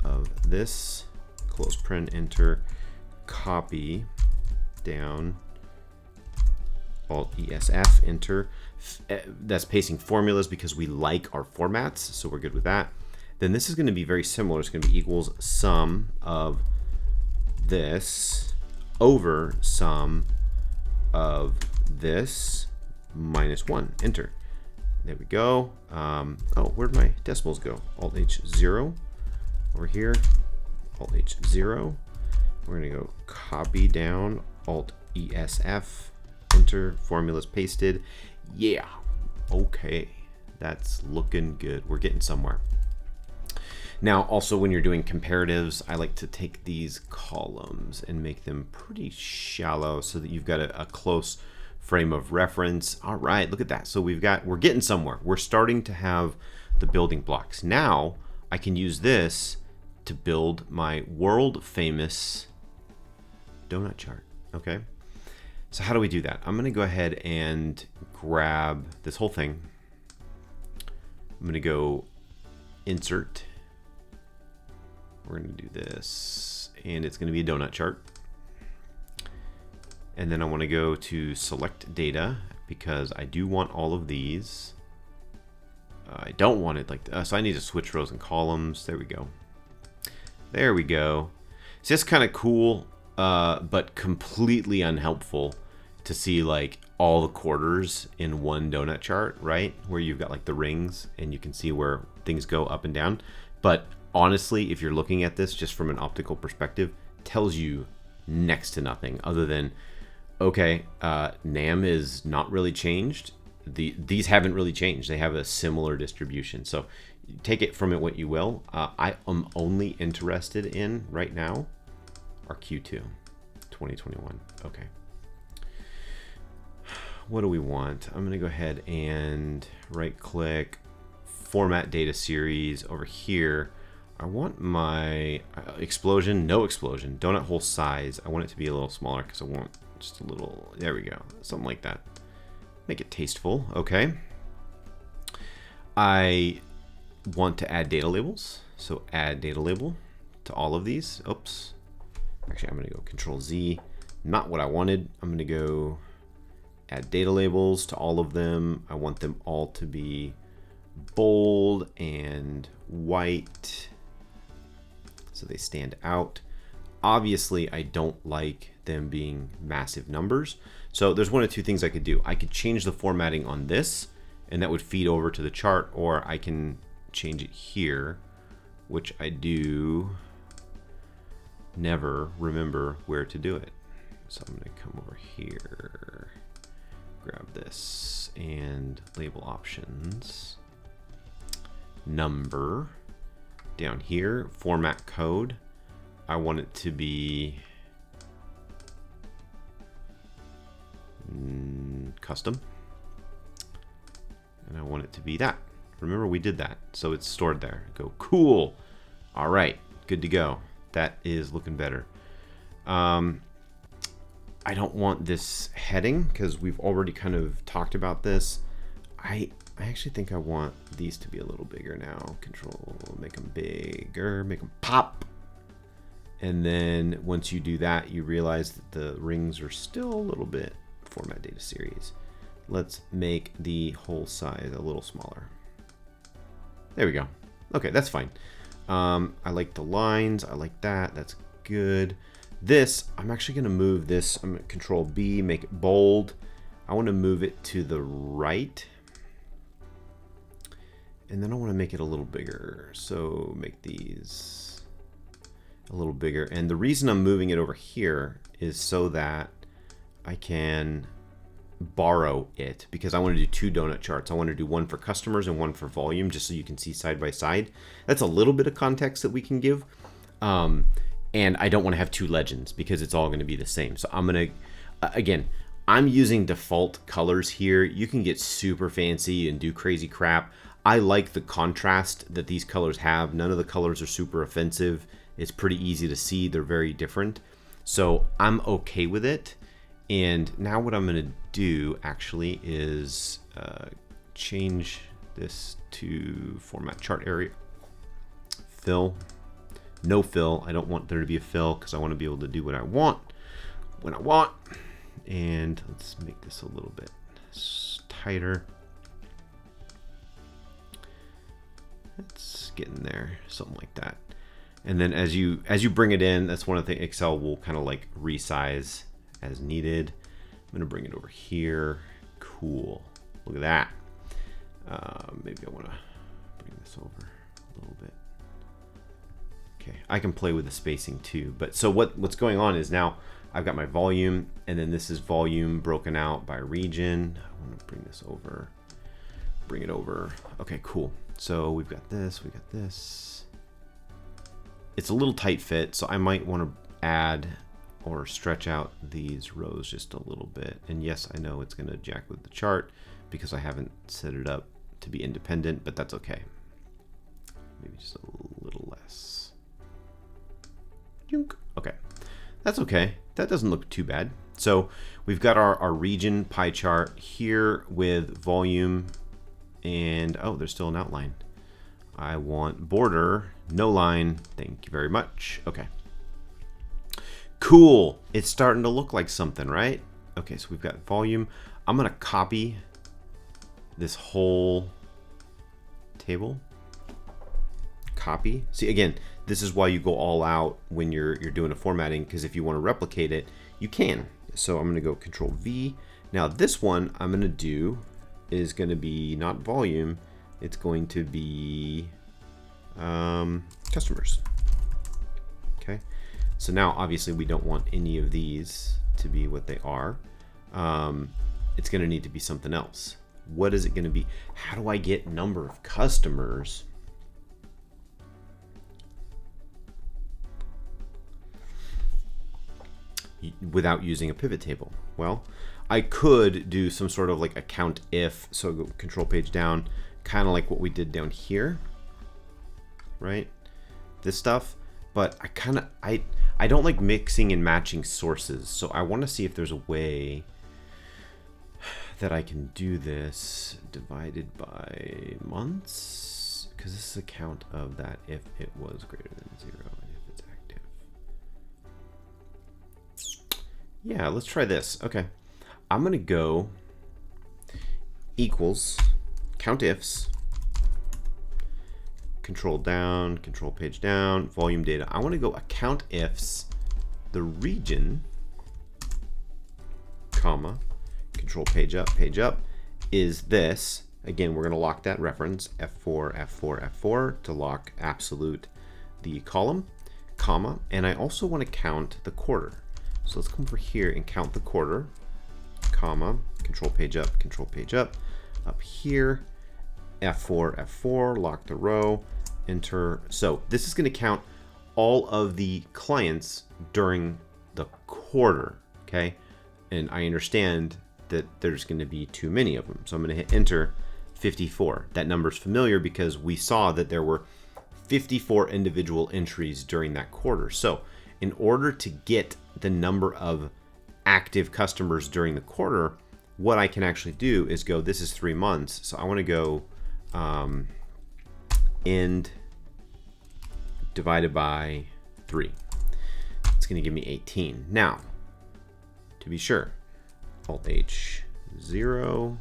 of this, close print, enter, copy down, Alt ESF, enter. That's pasting formulas because we like our formats, so we're good with that. Then this is going to be very similar. It's going to be equals sum of this over sum of this minus 1, enter. There we go. Oh, where'd my decimals go? Alt H0 over here, Alt H0. We're gonna go copy down, Alt ESF, enter, formulas pasted. Yeah, okay, that's looking good. We're getting somewhere. Now, also when you're doing comparatives, I like to take these columns and make them pretty shallow so that you've got a close frame of reference. All right, look at that. So we're getting somewhere. We're starting to have the building blocks. Now I can use this to build my world famous donut chart. Okay, so how do we do that? I'm gonna go ahead and grab this whole thing. I'm gonna go insert. We're gonna do this, and it's gonna be a donut chart. And then I want to go to select data because I do want all of these. I don't want it like that, so I need to switch rows and columns. There we go. There we go. So it's kind of cool, but completely unhelpful to see like all the quarters in one donut chart, right? Where you've got like the rings and you can see where things go up and down. But honestly, if you're looking at this just from an optical perspective, tells you next to nothing other than, okay, NAM is not really changed. These haven't really changed. They have a similar distribution. So take it from it what you will. I am only interested in right now our Q2 2021. Okay. What do we want? I'm going to go ahead and right click, format data series over here. I want my explosion, no explosion, donut hole size. I want it to be a little smaller because I want just a little, there we go, something like that. Make it tasteful. Okay. I want to add data labels, so add data label to all of these. Oops, actually I'm going to go Control Z, not what I wanted. I'm going to go add data labels to all of them. I want them all to be bold and white so they stand out. Obviously, I don't like them being massive numbers. So there's one of two things I could do. I could change the formatting on this, and that would feed over to the chart, or I can change it here, which I do never remember where to do it. So I'm going to come over here, grab this, and label options, number, down here, format code. I want it to be custom, and I want it to be that. Remember, we did that, so it's stored there. Go, cool. All right, good to go. That is looking better. I don't want this heading because we've already kind of talked about this. I actually think I want these to be a little bigger now. Control, make them bigger, make them pop. And then once you do that, you realize that the rings are still a little bit format data series. Let's make the whole size a little smaller. There we go. Okay, that's fine. I like the lines. I like that. That's good. This, I'm actually going to move this. I'm going to Control B, make it bold. I want to move it to the right. And then I want to make it a little bigger. So make these a little bigger. And the reason I'm moving it over here is so that I can borrow it, because I want to do 2 donut charts. I want to do one for customers and one for volume, just so you can see side by side. That's a little bit of context that we can give. And I don't want to have 2 legends because it's all going to be the same. So I'm going to, again, I'm using default colors here. You can get super fancy and do crazy crap. I like the contrast that these colors have. None of the colors are super offensive. It's pretty easy to see. They're very different. So I'm okay with it. And now what I'm going to do actually is change this to format chart area. Fill. No fill. I don't want there to be a fill because I want to be able to do what I want when I want. And let's make this a little bit tighter. Let's get in there, something like that. And then as you bring it in, that's one of the Excel will kind of like resize as needed. I'm going to bring it over here. Cool. Look at that. Maybe I want to bring this over a little bit. Okay, I can play with the spacing too. But so what's going on is now I've got my volume, and then this is volume broken out by region. I want to bring this over. Bring it over. Okay, cool. So we've got this, we got this. It's a little tight fit, so I might want to add or stretch out these rows just a little bit. And yes, I know it's going to jack with the chart because I haven't set it up to be independent, but that's okay. Maybe just a little less. Okay, that's okay. That doesn't look too bad. So we've got our region pie chart here with volume, and oh, there's still an outline. I want border, no line. Thank you very much. Okay. Cool. It's starting to look like something, right? Okay, so we've got volume. I'm going to copy this whole table. Copy. See, again, this is why you go all out when you're doing a formatting, because if you want to replicate it, you can. So I'm going to go Control V. Now this one I'm going to do is going to be not volume. It's going to be customers. Okay. So now obviously we don't want any of these to be what they are. It's going to need to be something else. What is it going to be? How do I get number of customers without using a pivot table? Well, I could do some sort of like a count if, so go control page down, kind of like what we did down here, right? This stuff, but I don't like mixing and matching sources. So I want to see if there's a way that I can do this divided by months, because this is a count of that if it was greater than 0 and if it's active. Yeah, let's try this. Okay. I'm going to go equals COUNTIFS, control down, control page down, volume data. I want to go COUNTIFS, the region, comma, control page up is this. Again, we're going to lock that reference, F4, F4, F4 to lock absolute the column, comma, and I also want to count the quarter. So let's come over here and count the quarter, comma, control page up, up here, F4, F4, lock the row, enter. So this is going to count all of the clients during the quarter, okay? And I understand that there's going to be too many of them. So I'm going to hit enter, 54. That number's familiar because we saw that there were 54 individual entries during that quarter. So in order to get the number of active customers during the quarter, what I can actually do is go, this is 3 months. So I want to go end divided by 3. It's going to give me 18. Now, to be sure, Alt H 0,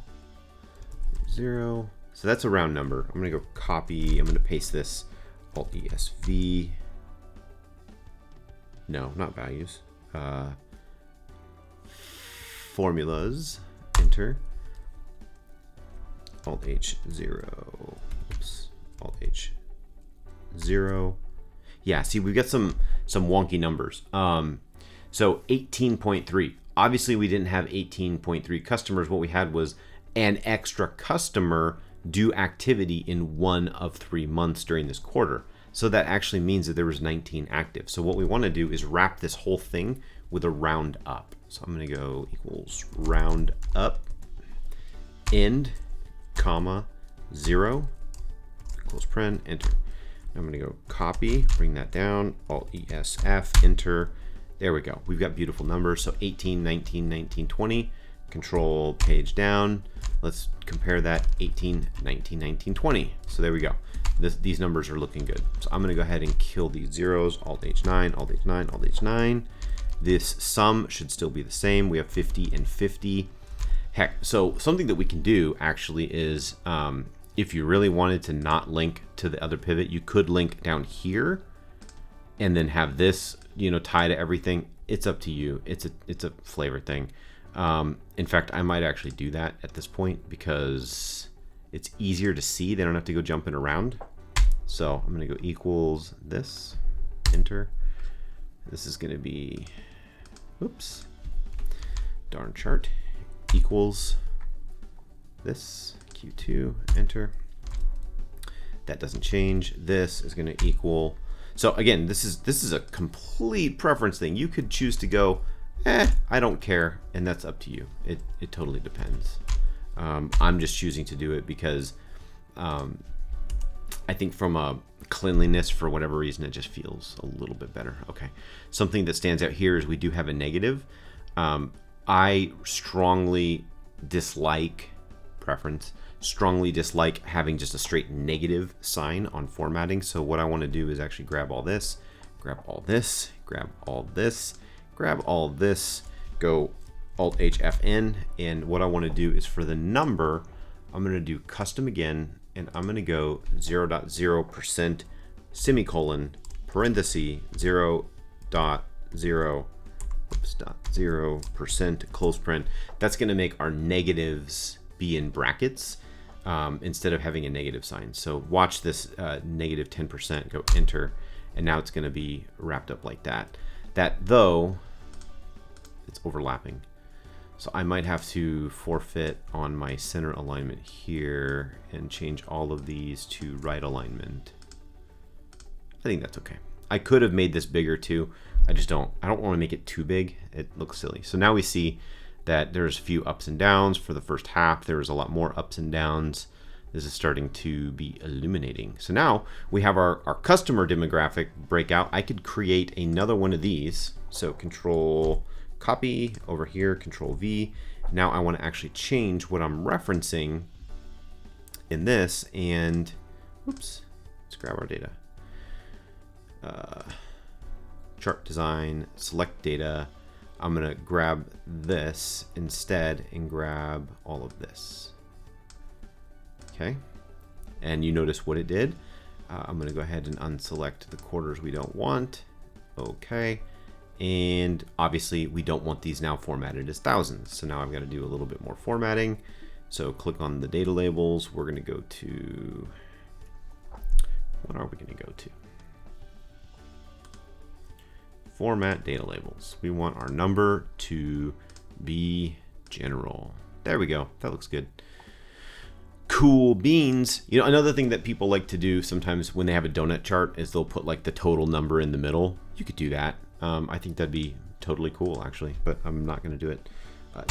0, So that's a round number. I'm gonna go copy, I'm gonna paste this, Alt ESV. No, not values. Formulas, enter. Alt H0, oops, Alt H0. Yeah, see, we've got some wonky numbers. So 18.3. Obviously, we didn't have 18.3 customers. What we had was an extra customer do activity in 1 of 3 months during this quarter. So that actually means that there was 19 active. So what we want to do is wrap this whole thing with a round up. So I'm going to go equals round up, end, comma, 0, close paren, enter. I'm going to go copy, bring that down, Alt ESF, enter. There we go. We've got beautiful numbers. So 18, 19, 19, 20. Control page down. Let's compare that 18, 19, 19, 20. So there we go. These numbers are looking good. So I'm going to go ahead and kill these zeros. Alt H9, Alt H9, Alt H9. This sum should still be the same. We have 50 and 50. Heck, so something that we can do actually is if you really wanted to not link to the other pivot, you could link down here and then have this, you know, tie to everything. It's up to you. It's a flavor thing. In fact, I might actually do that at this point because it's easier to see. They don't have to go jumping around. So I'm going to go equals this, enter. This is going to be, oops, darn chart, equals this, Q2, enter. That doesn't change. This is going to equal. So again, this is a complete preference thing. You could choose to go, I don't care, and that's up to you. It totally depends. I'm just choosing to do it because I think from a cleanliness, for whatever reason, it just feels a little bit better. Okay, something that stands out here is we do have a negative. I strongly dislike having just a straight negative sign on formatting. So what I want to do is actually grab all this, grab all this, grab all this, grab all this, go Alt HFN, and what I want to do is for the number, I'm going to do custom again, and I'm going to go 0.0% semicolon parenthesis 0.0 0% close paren. That's going to make our negatives be in brackets instead of having a negative sign. So watch this negative 10%, go enter, and now it's going to be wrapped up like that. That though, it's overlapping. So I might have to forfeit on my center alignment here and change all of these to right alignment. I think that's okay. I could have made this bigger too. I don't want to make it too big. It looks silly. So now we see that there's a few ups and downs. For the first half, there was a lot more ups and downs. This is starting to be illuminating. So now we have our customer demographic breakout. I could create another one of these. So control copy over here, control V. Now I want to actually change what I'm referencing in this, and oops, let's grab our data. Chart design, select data. I'm gonna grab this instead and grab all of this. Okay, and you notice what it did. I'm gonna go ahead and unselect the quarters we don't want. Okay, and obviously we don't want these now formatted as thousands. So now I've got to do a little bit more formatting. So click on the data labels. We're gonna go to, what are we gonna go to? Format data labels. We want our number to be general. There we go. That looks good. Cool beans. You know, another thing that people like to do sometimes when they have a donut chart is they'll put like the total number in the middle. You could do that. I think that'd be totally cool actually, but I'm not going to do it.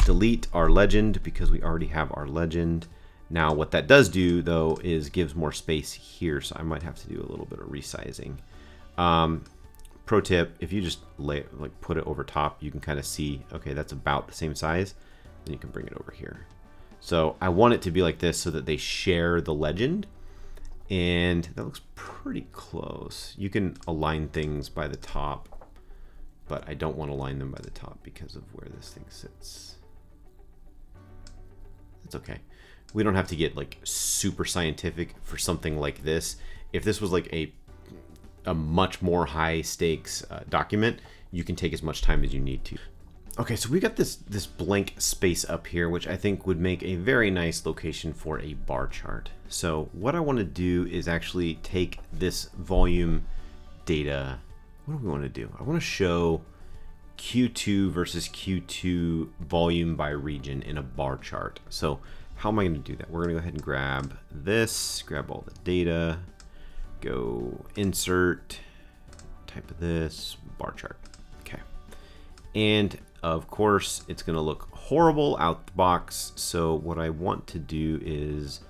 Delete our legend because we already have our legend. Now what that does do though is gives more space here, so I might have to do a little bit of resizing. Pro tip, if you just put it over top, you can kind of see, okay, that's about the same size. Then you can bring it over here. So I want it to be like this so that they share the legend, and that looks pretty close. You can align things by the top, but I don't want to align them by the top because of where this thing sits. That's okay. We don't have to get like super scientific for something like this. If this was like a much more high stakes document, you can take as much time as you need to. Okay, so we got this blank space up here, which I think would make a very nice location for a bar chart. So what I want to do is actually take this volume data. What do we want to do? I want to show Q2 versus Q2 volume by region in a bar chart. So how am I going to do that? We're going to go ahead and grab this, grab all the data, go insert, type of this, bar chart. Okay. And of course, it's going to look horrible out the box. So what I want to do is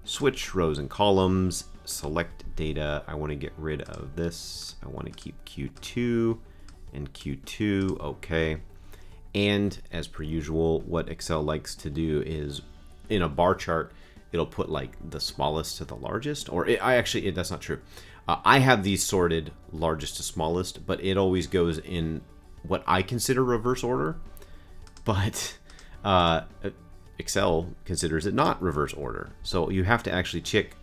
switch rows and columns, select data. I want to get rid of this. I want to keep Q2 and Q2. Okay. And as per usual, what Excel likes to do is in a bar chart, it'll put like the smallest to the largest, or that's not true. I have these sorted largest to smallest, but it always goes in what I consider reverse order, but Excel considers it not reverse order. So you have to actually check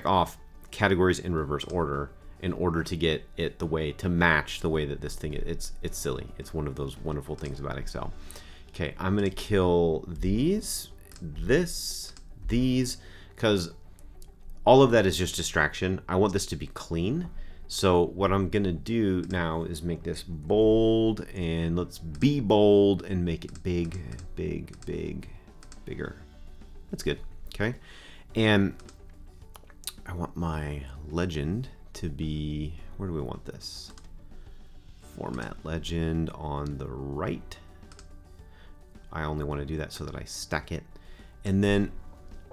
off categories in reverse order in order to get it to match the way that this thing is. It's silly. It's one of those wonderful things about Excel. Okay, I'm gonna kill these, these, because all of that is just distraction. I want this to be clean. So what I'm gonna do now is make this bold, and let's be bold and make it big, big, big, bigger. That's good, okay? And I want my legend to be, where do we want this? Format legend on the right. I only want to do that so that I stack it. And then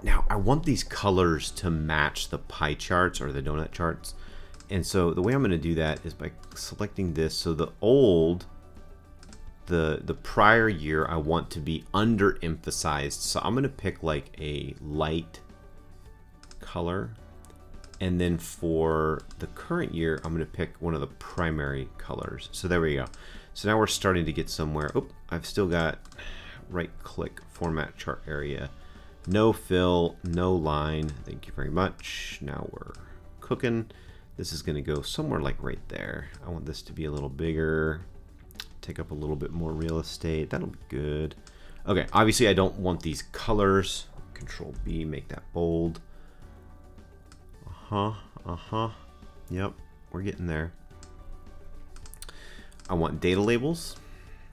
now I want these colors to match the pie charts or the donut charts. And so the way I'm going to do that is by selecting this. So the prior year I want to be underemphasized. So I'm going to pick like a light color. And then for the current year, I'm going to pick one of the primary colors. So there we go. So now we're starting to get somewhere. Oh, I've still got right click, format chart area. No fill, no line. Thank you very much. Now we're cooking. This is going to go somewhere like right there. I want this to be a little bigger, take up a little bit more real estate. That'll be good. Okay, obviously I don't want these colors. Control B, make that bold. Yep, we're getting there. I want data labels.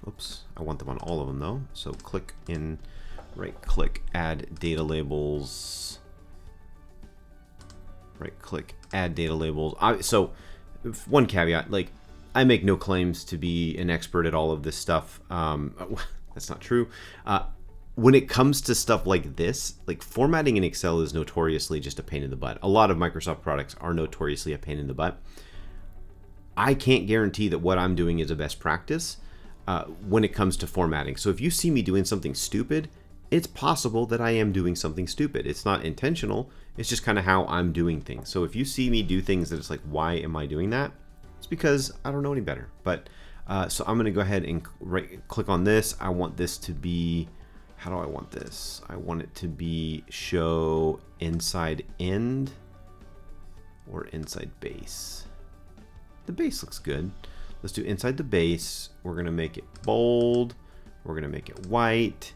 Oops, I want them on all of them though. So click in, right click, add data labels. Right click, add data labels. So one caveat, like I make no claims to be an expert at all of this stuff. That's not true. When it comes to stuff like this, like formatting in Excel is notoriously just a pain in the butt. A lot of Microsoft products are notoriously a pain in the butt. I can't guarantee that what I'm doing is a best practice when it comes to formatting. So if you see me doing something stupid, it's possible that I am doing something stupid. It's not intentional. It's just kind of how I'm doing things. So if you see me do things that it's like, why am I doing that? It's because I don't know any better. But so I'm going to go ahead and right click on this. I want this to be, how do I want this? I want it to be show inside end or inside base. The base looks good. Let's do inside the base. We're going to make it bold. We're going to make it white.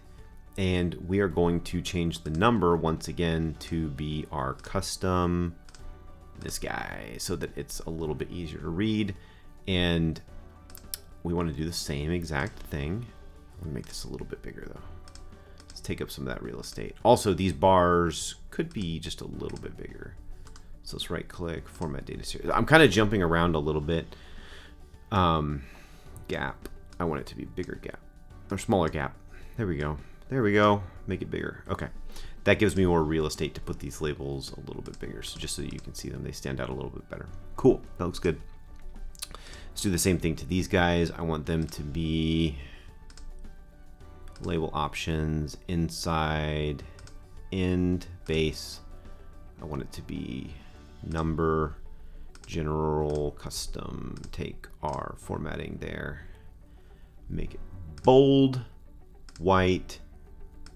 And we are going to change the number once again to be our custom, this guy, so that it's a little bit easier to read. And we want to do the same exact thing. I'm going to make this a little bit bigger though. Let's take up some of that real estate. Also, these bars could be just a little bit bigger. So let's right click, format data series. I'm kind of jumping around a little bit. Gap. I want it to be bigger gap or smaller gap. There we go. There we go. Make it bigger. Okay. That gives me more real estate to put these labels a little bit bigger. So just so you can see them, they stand out a little bit better. Cool. That looks good. Let's do the same thing to these guys. I want them to be label options, inside, end, base. I want it to be number, general, custom, take our formatting there. Make it bold, white,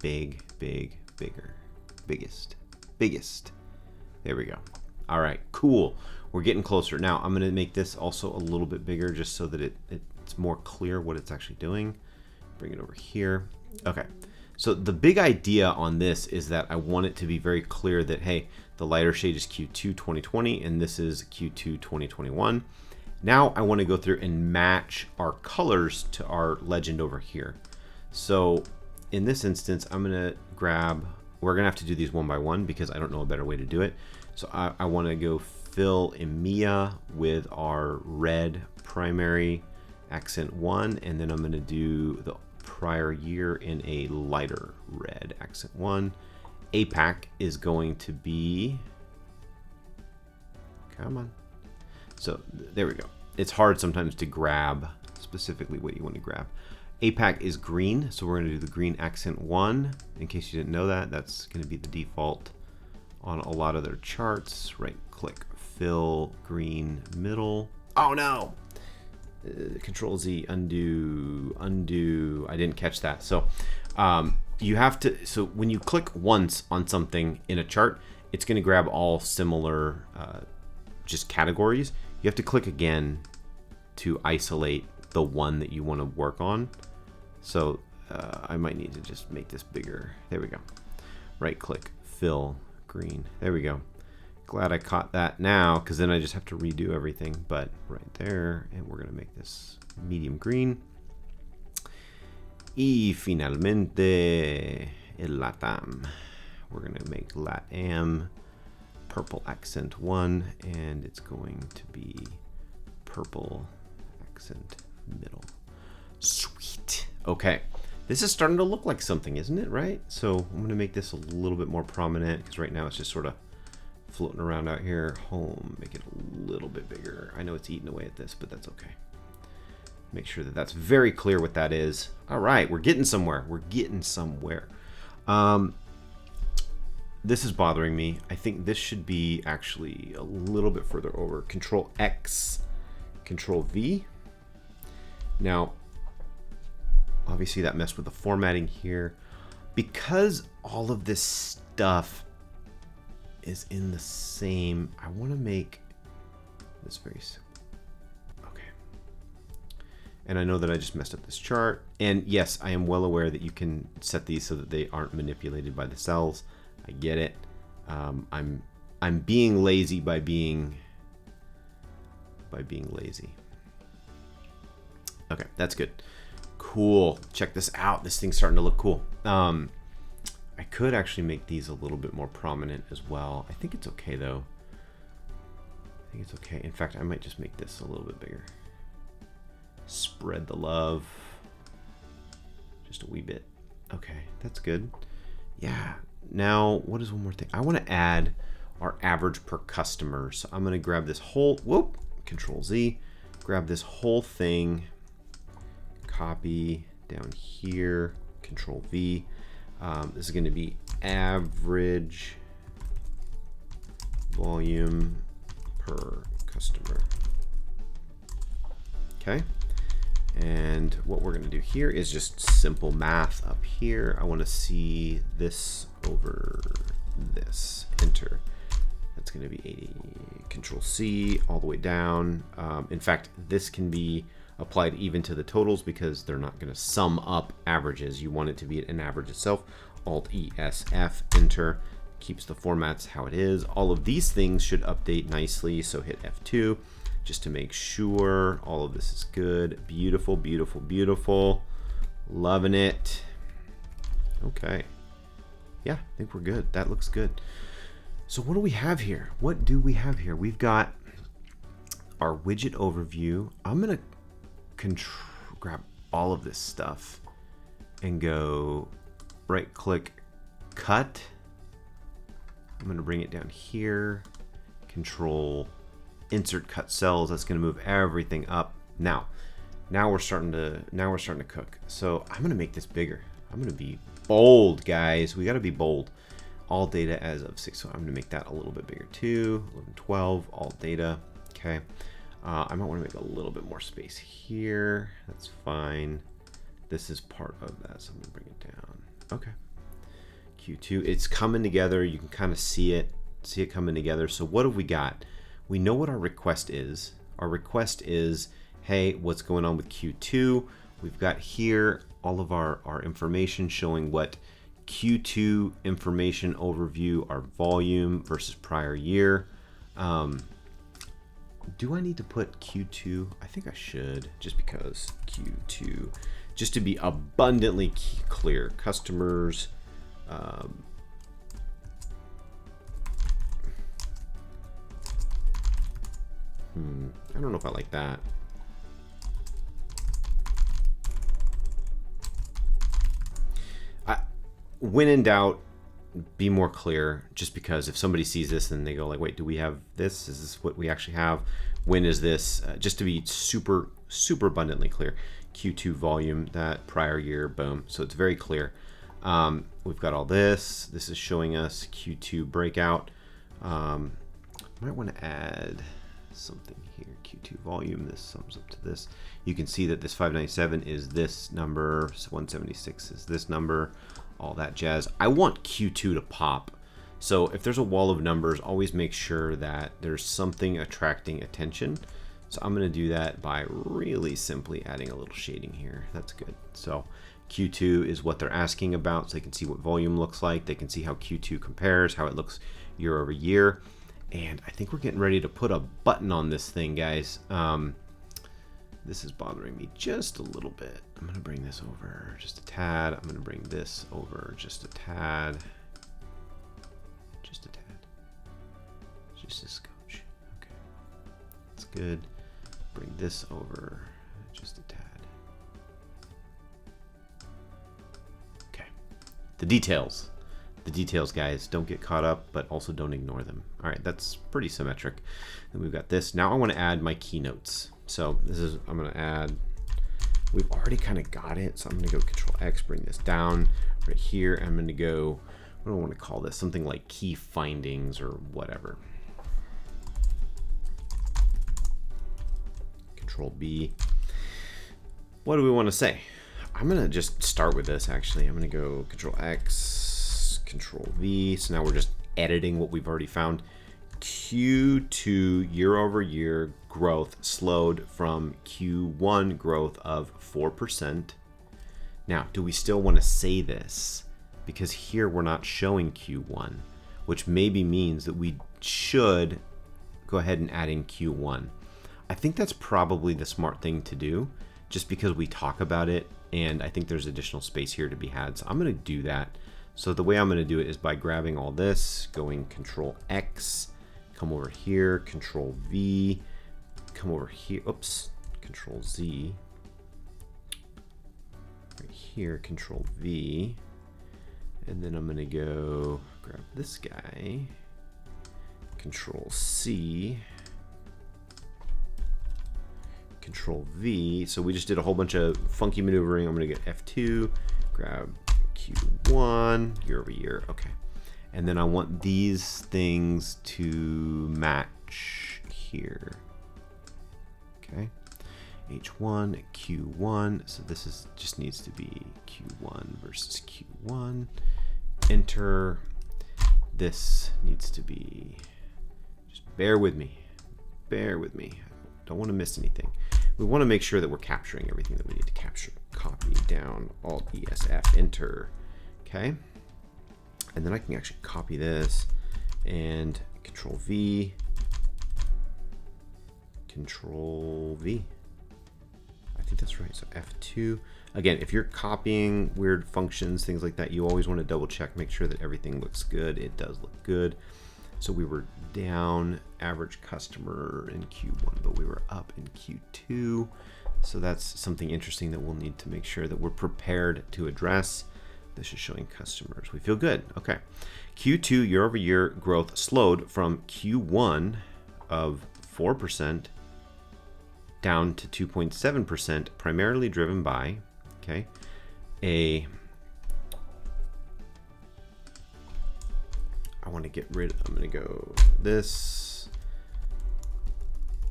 big, big, bigger. biggest. There we go. All right, cool. We're getting closer. Now I'm gonna make this also a little bit bigger just so that it's more clear what it's actually doing. Bring it over here. Okay, so the big idea on this is that I want it to be very clear that, hey, the lighter shade is Q2 2020 and this is Q2 2021. Now I want to go through and match our colors to our legend over here. So in this instance, I'm gonna grab, we're gonna have to do these one by one because I don't know a better way to do it. So I want to go fill EMEA with our red primary accent 1, and then I'm going to do the prior year in a lighter red accent 1. APAC is going to be, come on. So there we go. It's hard sometimes to grab specifically what you want to grab. APAC is green, so we're going to do the green accent 1. In case you didn't know that, that's going to be the default on a lot of their charts. Right click, fill, green, middle. Oh no! Control Z, undo. I didn't catch that. So you have to, so when you click once on something in a chart, it's going to grab all similar just categories. You have to click again to isolate the one that you want to work on. So I might need to just make this bigger. There we go. Right click, fill, green. There we go. Glad I caught that now, because then I just have to redo everything. But right there, and we're going to make this medium green. Y finalmente el LATAM. We're going to make LATAM purple accent 1, and it's going to be purple accent middle. Sweet. Okay. This is starting to look like something, isn't it? Right? So I'm going to make this a little bit more prominent, because right now it's just sort of floating around out here. Home, make it a little bit bigger. I know it's eating away at this, but that's okay. Make sure that that's very clear what that is. All right, we're getting somewhere. We're getting somewhere. This is bothering me. I think this should be actually a little bit further over. Control X, Control V. Now, obviously that messed with the formatting here. Because all of this stuff is in the same, I want to make this very simple. Okay. And I know that I just messed up this chart. And yes, I am well aware that you can set these so that they aren't manipulated by the cells. I get it. I'm being lazy by being lazy. Okay, that's good. Cool. Check this out. This thing's starting to look cool. I could actually make these a little bit more prominent as well. I think it's okay though. I think it's okay. In fact, I might just make this a little bit bigger. Spread the love. Just a wee bit. Okay, that's good. Yeah. Now, what is one more thing? I want to add our average per customer. So I'm going to grab this whole, whoop, Control Z, grab this whole thing, copy down here, Control V. This is going to be average volume per customer. Okay. And what we're going to do here is just simple math up here. I want to see this over this. Enter. That's going to be 80. Control C all the way down. In fact, this can be applied even to the totals because they're not going to sum up averages. You want it to be an average itself. Alt E S F. Enter. Keeps the formats how it is. All of these things should update nicely. So hit F2. Just to make sure all of this is good. Beautiful, beautiful, beautiful. Loving it. Okay. Yeah, I think we're good. That looks good. So what do we have here? What do we have here? We've got our widget overview. I'm going to grab all of this stuff and go right click, cut. I'm going to bring it down here. Control insert cut cells. That's going to move everything up. Now we're starting to cook. So I'm going to make this bigger. I'm going to be bold, guys. We got to be bold. All data as of 6. So I'm going to make that a little bit bigger too. 11, 12, all data. Okay. I might want to make a little bit more space here. That's fine. This is part of that. So I'm going to bring it down. Okay. Q2. It's coming together. You can kind of see it coming together. So what have we got? We know what our request is. Our request is, hey, what's going on with Q2? We've got here all of our information showing what Q2 information overview, our volume versus prior year. Do I need to put Q2? I think I should, just because Q2, just to be abundantly clear. Customers, I don't know if I like that. When in doubt, be more clear, just because if somebody sees this and they go like, wait, do we have this? Is this what we actually have? When is this? Just to be super abundantly clear. Q2 volume, that prior year, boom. So it's very clear. We've got all this. This is showing us Q2 breakout. Might want to add something here. Q2 volume, this sums up to this. You can see that this 597 is this number, 176 is this number, all that jazz. I want Q2 to pop. So if there's a wall of numbers, always make sure that there's something attracting attention. So I'm going to do that by really simply adding a little shading here. That's good. So Q2 is what they're asking about, so they can see what volume looks like. They can see how Q2 compares, how it looks year over year. And I think we're getting ready to put a button on this thing, guys. This is bothering me just a little bit. I'm going to bring this over just a tad. I'm going to bring this over just a tad. Just a tad. Just a scotch. Okay. That's good. Bring this over just a tad. Okay. The details. The details, guys. Don't get caught up, but also don't ignore them. All right, that's pretty symmetric. Then we've got this. Now I want to add my keynotes. So this is, I'm going to add, we've already kind of got it. So I'm going to go Control X, bring this down right here. I'm going to go, what do I want to call this? Something like key findings or whatever. Control B. What do we want to say? I'm going to just start with this, actually. I'm going to go Control X, Control V. So now we're just editing what we've already found. Q2 year over year growth slowed from Q1 growth of 4%. Now, do we still want to say this? Because here we're not showing Q1, which maybe means that we should go ahead and add in Q1. I think that's probably the smart thing to do, just because we talk about it, and I think there's additional space here to be had. So I'm going to do that. So the way I'm going to do it is by grabbing all this, going Control X, come over here, Control V, come over here, oops, Control Z, right here, Control V, and then I'm going to go grab this guy, Control C, Control V. So we just did a whole bunch of funky maneuvering. I'm going to get F2, grab Q1 year over year. Okay. And then I want these things to match here. Okay. H1, Q1. So this is just needs to be Q1 versus Q1. Enter. This needs to be, just bear with me. Bear with me. I don't want to miss anything. We want to make sure that we're capturing everything that we need to capture. Copy down, Alt ESF, enter. Okay. And then I can actually copy this and Control V, Control V. I think that's right. So F2. Again, if you're copying weird functions, things like that, you always want to double check, make sure that everything looks good. It does look good. So we were down average customer in Q1, but we were up in Q2. So that's something interesting that we'll need to make sure that we're prepared to address. This is showing customers. We feel good. Okay. Q2 year over year growth slowed from Q1 of 4% down to 2.7%, primarily driven by, okay, I want to get rid, I'm going to go this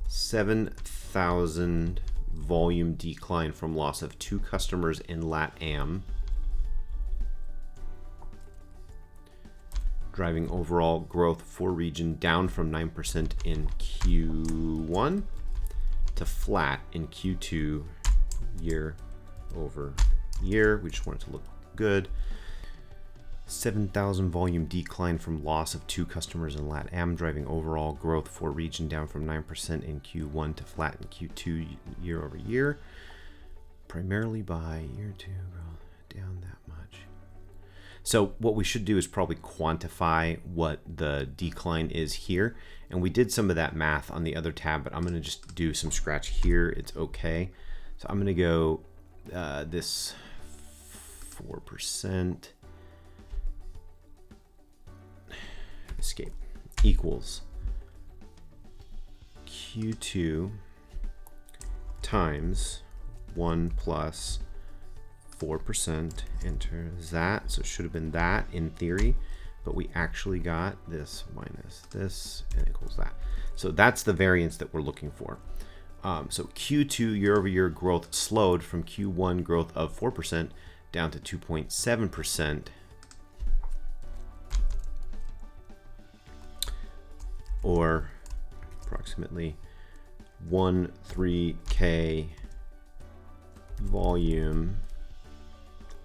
7,000 volume decline from loss of 2 customers in LATAM. driving overall growth for region down from 9% in Q1 to flat in Q2 year over year. We just want it to look good. 7,000 volume decline from loss of 2 customers in LATAM, driving overall growth for region down from 9% in Q1 to flat in Q2 year over year, primarily by year 2 growth down that much. So what we should do is probably quantify what the decline is here, and we did some of that math on the other tab, but I'm going to just do some scratch here. It's okay. So I'm going to go this 4% escape equals Q2 times 1 plus 4%, enter that. So it should have been that in theory, but we actually got this minus this and equals that. So that's the variance that we're looking for. So Q2 year over year growth slowed from Q1 growth of 4% down to 2.7%. Or approximately 13K volume,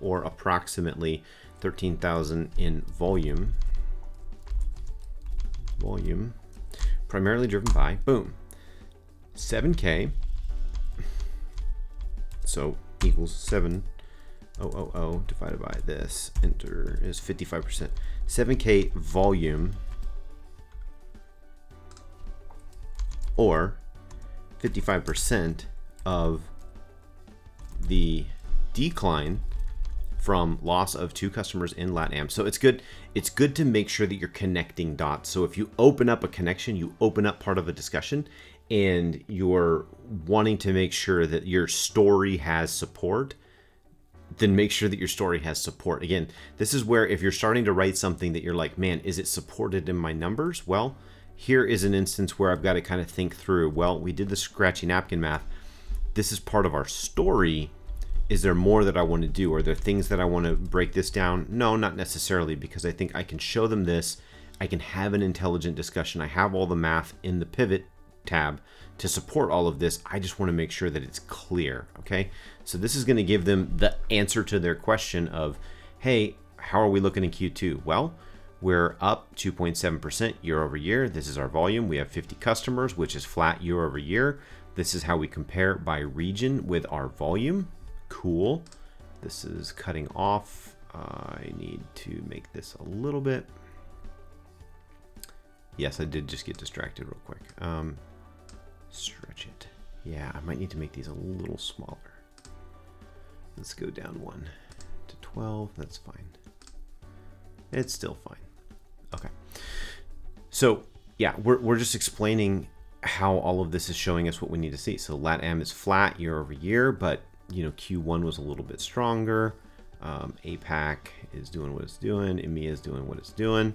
or approximately 13,000 in volume, primarily driven by, boom, 7K, so equals 7,000 divided by this, enter, is 55%. 7K volume, or 55% of the decline from loss of 2 customers in LATAM. So it's good to make sure that you're connecting dots. So if you open up a connection, you open up part of a discussion, and you're wanting to make sure that your story has support, then make sure that your story has support. Again, this is where if you're starting to write something that you're like, man, is it supported in my numbers? Well, here is an instance where I've got to kind of think through, well, we did the scratchy napkin math. This is part of our story. Is there more that I want to do? Are there things that I want to break this down? No, not necessarily, because I think I can show them this. I can have an intelligent discussion. I have all the math in the pivot tab to support all of this. I just want to make sure that it's clear, okay? So this is going to give them the answer to their question of, hey, how are we looking in Q2? Well, we're up 2.7% year over year. This is our volume. We have 50 customers, which is flat year over year. This is how we compare by region with our volume. Cool. This is cutting off. I need to make this a little bit. Yes, I did just get distracted real quick. Stretch it. Yeah, I might need to make these a little smaller. Let's go down 1 to 12. That's fine. It's still fine. Okay. So yeah, we're just explaining how all of this is showing us what we need to see. So LATAM is flat year over year, but you know, Q1 was a little bit stronger. APAC is doing what it's doing. EMEA is doing what it's doing.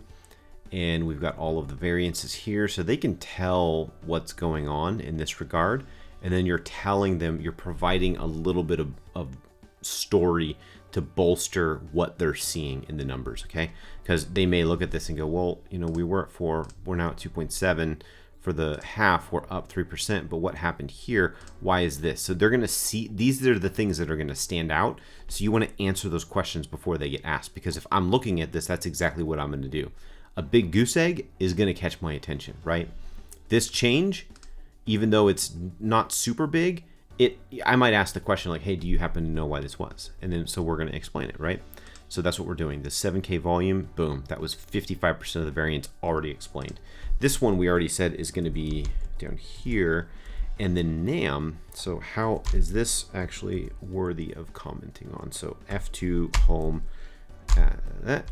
And we've got all of the variances here, so they can tell what's going on in this regard. And then you're telling them, you're providing a little bit of story to bolster what they're seeing in the numbers, okay? Because they may look at this and go, well, you know, we were at 4, we're now at 2.7. For the half, we're up 3%, but what happened here? Why is this? So they're gonna see, these are the things that are gonna stand out. So you wanna answer those questions before they get asked, because if I'm looking at this, that's exactly what I'm gonna do. A big goose egg is gonna catch my attention, right? This change, even though it's not super big, I might ask the question like, hey, do you happen to know why this was? And then, so we're going to explain it, right? So that's what we're doing. The 7K volume, boom, that was 55% of the variance already explained. This one we already said is going to be down here. And then NAM, so how is this actually worthy of commenting on? So F2 home, that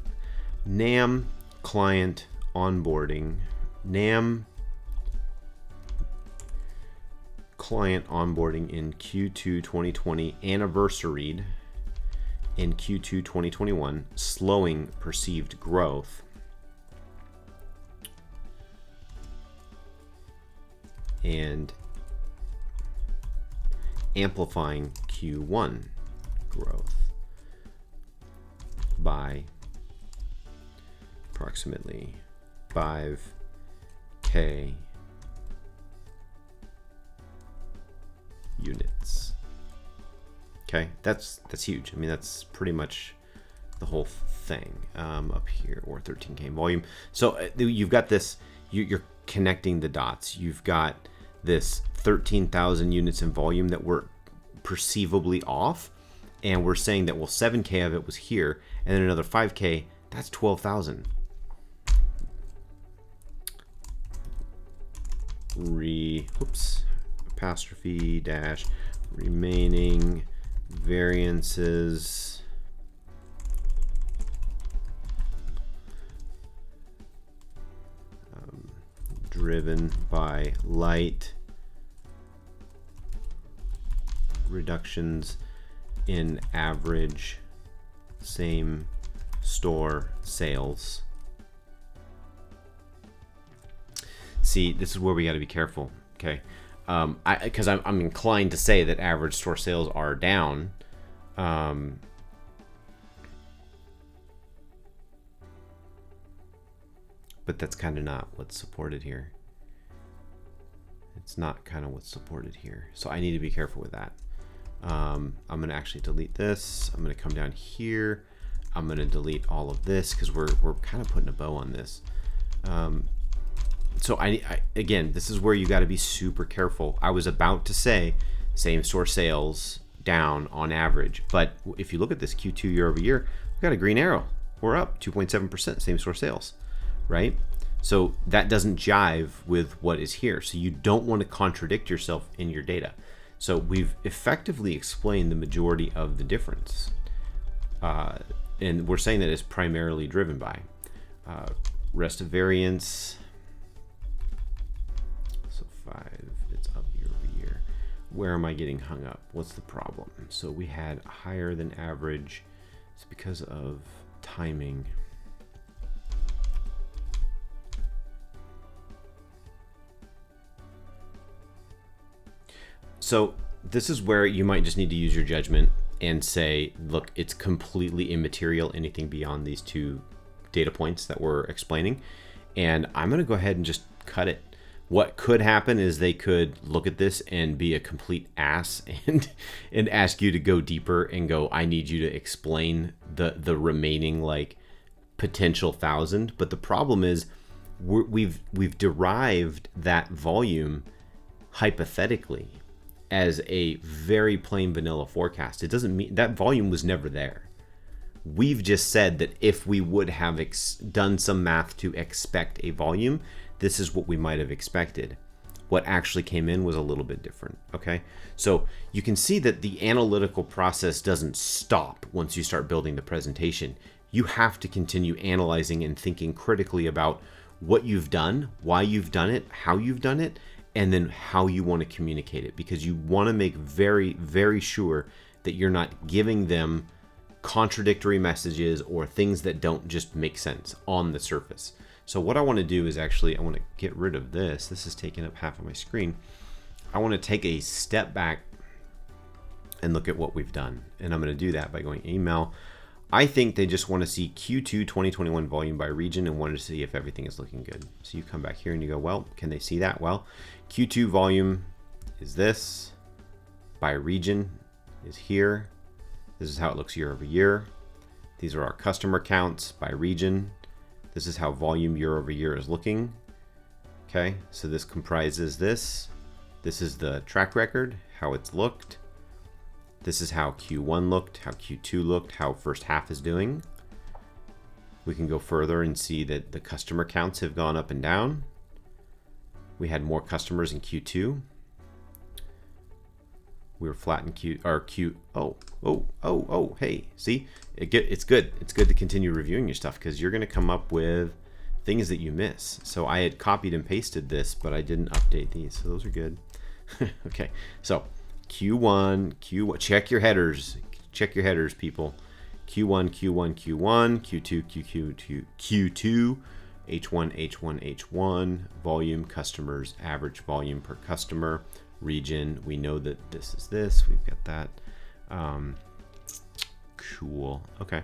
NAM client onboarding, NAM client onboarding in Q2 2020 anniversaried in Q2 2021, slowing perceived growth, and amplifying Q1 growth by approximately 5K units. Okay, that's huge. I mean, that's pretty much the whole thing up here, or 13K volume. So you've got this, you're connecting the dots. You've got this 13,000 units in volume that were perceivably off, and we're saying that, well, 7K of it was here, and then another 5K, that's 12,000. Apostrophe dash remaining variances driven by light reductions in average same store sales. See, this is where we got to be careful, okay? Because I'm inclined to say that average store sales are down. But that's kind of not what's supported here. It's not kind of what's supported here. So I need to be careful with that. I'm going to actually delete this. I'm going to come down here. I'm going to delete all of this because we're kind of putting a bow on this. So again, this is where you got to be super careful. I was about to say same store sales down on average, but if you look at this Q2 year over year, we've got a green arrow. We're up 2.7% same store sales, right? So that doesn't jive with what is here. So you don't want to contradict yourself in your data. So we've effectively explained the majority of the difference. And we're saying that it's primarily driven by rest of variance. So 5, it's up year over year. Where am I getting hung up? What's the problem? So we had higher than average. It's because of timing. So this is where you might just need to use your judgment and say, look, it's completely immaterial, anything beyond these two data points that we're explaining. And I'm going to go ahead and just cut it. What could happen is they could look at this and be a complete ass and ask you to go deeper and go, I need you to explain the remaining like potential 1,000. But the problem is we've derived that volume hypothetically as a very plain vanilla forecast. It doesn't mean that volume was never there. We've just said that if we would have done some math to expect a volume, this is what we might have expected. What actually came in was a little bit different, okay? So you can see that the analytical process doesn't stop once you start building the presentation. You have to continue analyzing and thinking critically about what you've done, why you've done it, how you've done it, and then how you want to communicate it, because you want to make very, very sure that you're not giving them contradictory messages or things that don't just make sense on the surface. So what I want to do is actually, I want to get rid of this. This is taking up half of my screen. I want to take a step back and look at what we've done. And I'm going to do that by going email. I think they just want to see Q2 2021 volume by region and wanted to see if everything is looking good. So you come back here and you go, well, can they see that? Well, Q2 volume is this, by region is here. This is how it looks year over year. These are our customer counts by region. This is how volume year over year is looking. Okay, so this comprises this. This is the track record, how it's looked. This is how Q1 looked, how Q2 looked, how first half is doing. We can go further and see that the customer counts have gone up and down. We had more customers in Q2. We were flat in hey, see, it's good. It's good to continue reviewing your stuff because you're going to come up with things that you miss. So I had copied and pasted this, but I didn't update these. So those are good. Okay, so Q1, check your headers. Check your headers, people. Q1, Q2, Q2, H1, volume, customers, average volume per customer, region. We know that this is this. We've got that. Cool. Okay.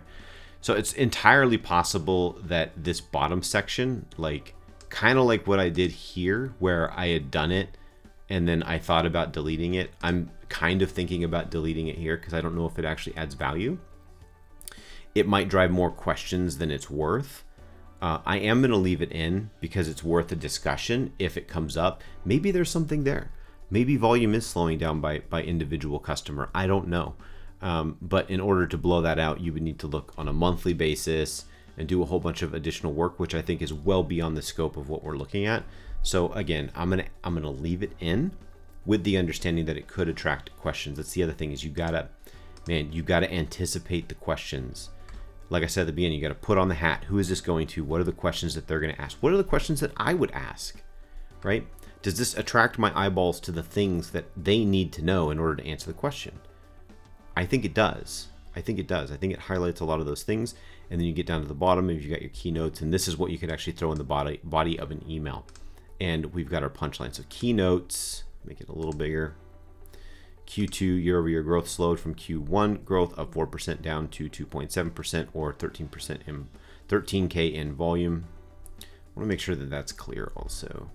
So it's entirely possible that this bottom section, like kind of like what I did here, where I had done it and then I thought about deleting it. I'm kind of thinking about deleting it here because I don't know if it actually adds value. It might drive more questions than it's worth. I am going to leave it in because it's worth a discussion if it comes up. Maybe there's something there. Maybe volume is slowing down by individual customer. I don't know. But in order to blow that out, you would need to look on a monthly basis and do a whole bunch of additional work, which I think is well beyond the scope of what we're looking at. So again, I'm gonna leave it in with the understanding that it could attract questions. That's the other thing, is you gotta anticipate the questions. Like I said at the beginning, you got to put on the hat. Who is this going to? What are the questions that they're going to ask? What are the questions that I would ask, right? Does this attract my eyeballs to the things that they need to know in order to answer the question? I think it does. I think it does. I think it highlights a lot of those things. And then you get down to the bottom and you got your keynotes. And this is what you could actually throw in the body of an email. And we've got our punchline. So keynotes, make it a little bigger. Q2 year-over-year growth slowed from Q1 growth of 4% down to 2.7%, or 13% in 13K in volume. I want to make sure that that's clear also.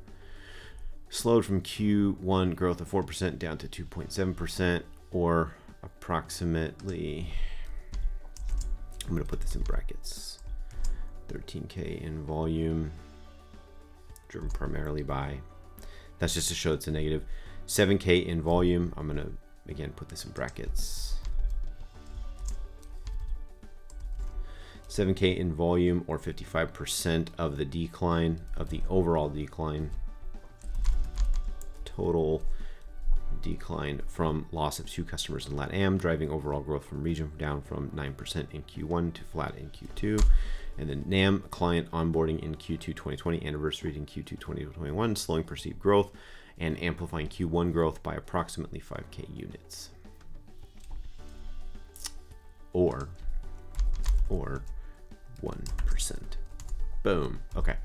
Slowed from Q1 growth of 4% down to 2.7%, or approximately, I'm going to put this in brackets, 13K in volume, driven primarily by, that's just to show it's a negative. 7K in volume, I'm going to again put this in brackets. 7K in volume, or 55% of the decline, of the overall decline. Total decline from loss of 2 customers in LATAM, driving overall growth from region down from 9% in Q1 to flat in Q2. And then NAM client onboarding in Q2 2020, anniversary in Q2 2021, slowing perceived growth and amplifying Q1 growth by approximately 5K units. Or 1%. Boom. Okay.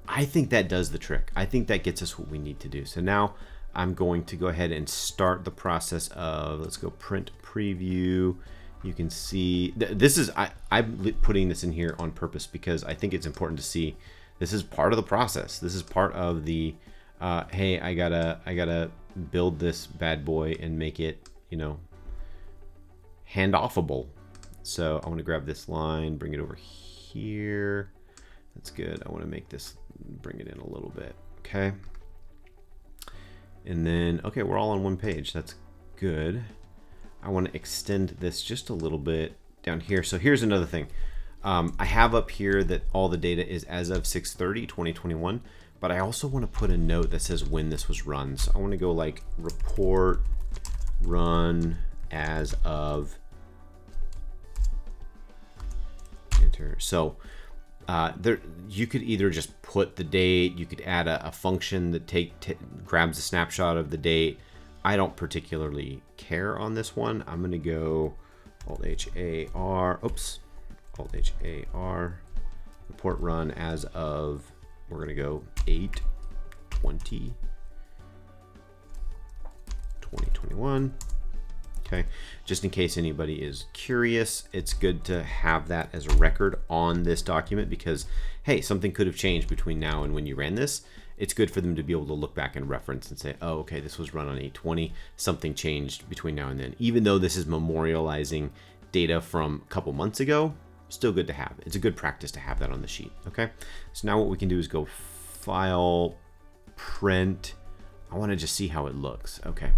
I think that does the trick. I think that gets us what we need to do. So now I'm going to go ahead and start the process of, let's go print preview. You can see this is, I'm putting this in here on purpose because I think it's important to see this is part of the process. This is part of the, hey, I gotta build this bad boy and make it, you know, handoffable. So I want to grab this line, bring it over here. That's good. I want to make this, bring it in a little bit. Okay. And then, okay, we're all on one page. That's good. I want to extend this just a little bit down here. So here's another thing. I have up here that all the data is as of 6/30/2021, but I also want to put a note that says when this was run. So I want to go like report run as of enter. So there, you could either just put the date, you could add a function that grabs a snapshot of the date. I don't particularly care on this one. I'm going to go Alt-H-A-R, oops, Alt-H-A-R, report run as of, we're going to go 8/20/2021. Okay, just in case anybody is curious, it's good to have that as a record on this document because, hey, something could have changed between now and when you ran this. It's good for them to be able to look back and reference and say, oh, okay, this was run on 8/20. Something changed between now and then. Even though this is memorializing data from a couple months ago, still good to have. It's a good practice to have that on the sheet, okay? So now what we can do is go File, Print. I want to just see how it looks, okay?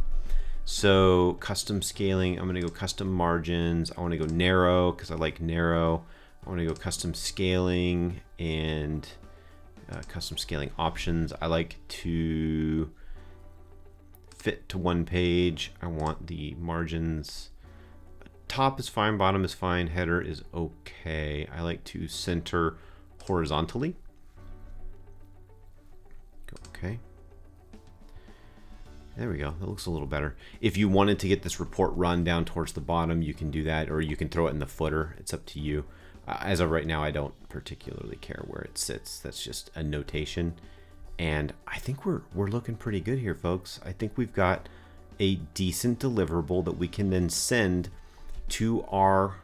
So custom scaling, I'm going to go custom margins. I want to go narrow because I like narrow. I want to go custom scaling and custom scaling options. I like to fit to one page. I want the margins. Top is fine, bottom is fine, header is okay. I like to center horizontally. Go okay. There we go. That looks a little better. If you wanted to get this report run down towards the bottom, you can do that, or you can throw it in the footer. It's up to you. As of right now, I don't particularly care where it sits. That's just a notation. And I think we're looking pretty good here, folks. I think we've got a decent deliverable that we can then send to our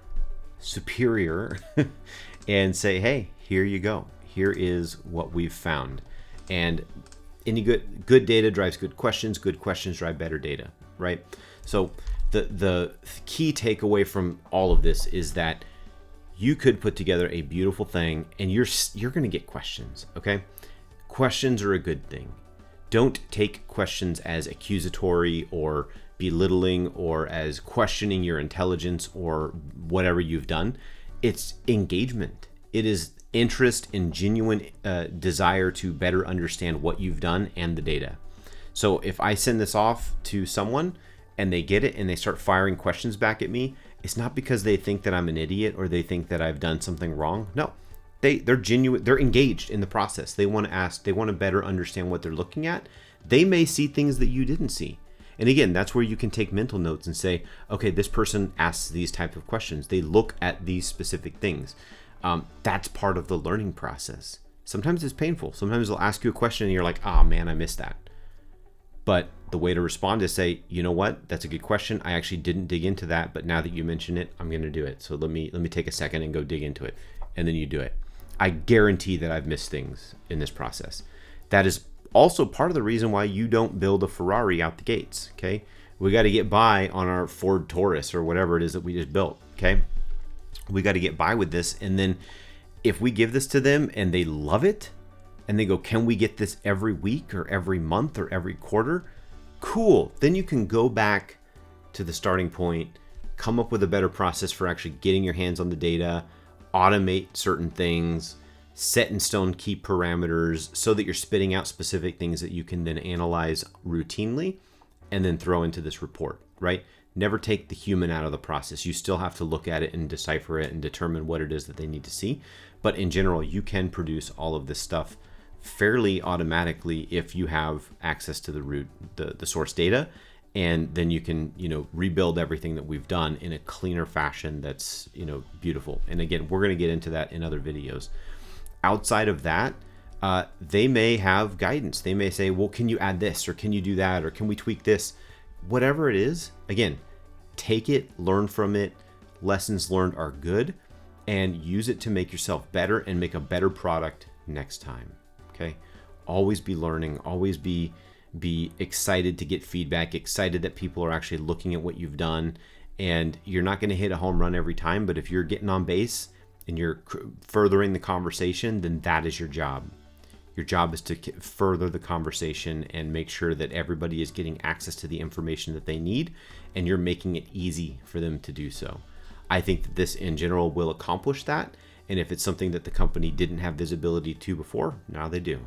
superior and say, hey, here you go. Here is what we've found. And any good data drives good questions drive better data, right? So the key takeaway from all of this is that you could put together a beautiful thing and you're going to get questions, okay? Questions are a good thing. Don't take questions as accusatory or belittling or as questioning your intelligence or whatever you've done. It's engagement. It is interest and genuine desire to better understand what you've done and the data. So if I send this off to someone and they get it and they start firing questions back at me, it's not because they think that I'm an idiot or they think that I've done something wrong. No, they're genuine. They're engaged in the process. They want to ask. They want to better understand what they're looking at. They may see things that you didn't see. And again, that's where you can take mental notes and say, okay, this person asks these type of questions. They look at these specific things. That's part of the learning process. Sometimes it's painful. Sometimes they'll ask you a question and you're like, oh man, I missed that. But the way to respond is say, you know what? That's a good question. I actually didn't dig into that, but now that you mention it, I'm going to do it. So let me take a second and go dig into it. And then you do it. I guarantee that I've missed things in this process. That is also part of the reason why you don't build a Ferrari out the gates, okay? We got to get by on our Ford Taurus or whatever it is that we just built, okay? We got to get by with this. And then if we give this to them and they love it and they go, can we get this every week or every month or every quarter? Cool. Then you can go back to the starting point, come up with a better process for actually getting your hands on the data, automate certain things, set in stone key parameters so that you're spitting out specific things that you can then analyze routinely and then throw into this report, right? Never take the human out of the process. You still have to look at it and decipher it and determine what it is that they need to see. But in general, you can produce all of this stuff fairly automatically if you have access to the source data, and then you can rebuild everything that we've done in a cleaner fashion that's beautiful. And again, we're going to get into that in other videos. Outside of that, they may have guidance. They may say, well, can you add this, or can you do that, or can we tweak this? Whatever it is, again, take it, learn from it. Lessons learned are good, and use it to make yourself better and make a better product next time. Okay? Always be learning, always be excited to get feedback, excited that people are actually looking at what you've done. And you're not going to hit a home run every time, but if you're getting on base and you're furthering the conversation, then that is your job. Your job is to further the conversation and make sure that everybody is getting access to the information that they need, and you're making it easy for them to do so. I think that this in general will accomplish that. And if it's something that the company didn't have visibility to before, now they do.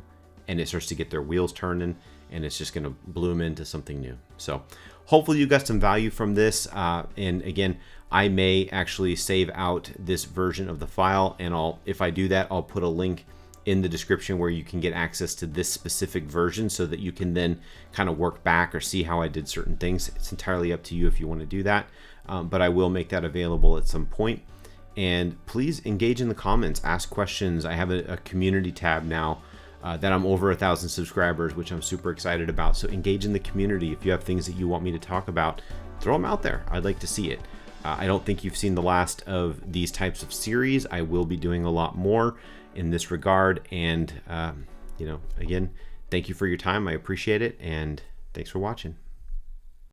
And it starts to get their wheels turning, and it's just going to bloom into something new. So hopefully you got some value from this. And again, I may actually save out this version of the file, and if I do that, I'll put a link in the description where you can get access to this specific version so that you can then kind of work back or see how I did certain things. It's entirely up to you if you want to do that, but I will make that available at some point. And please engage in the comments, ask questions. I have a community tab now that I'm over 1,000 subscribers, which I'm super excited about. So engage in the community. If you have things that you want me to talk about, throw them out there. I'd like to see it. I don't think you've seen the last of these types of series. I will be doing a lot more in this regard. And, again, thank you for your time. I appreciate it. And thanks for watching.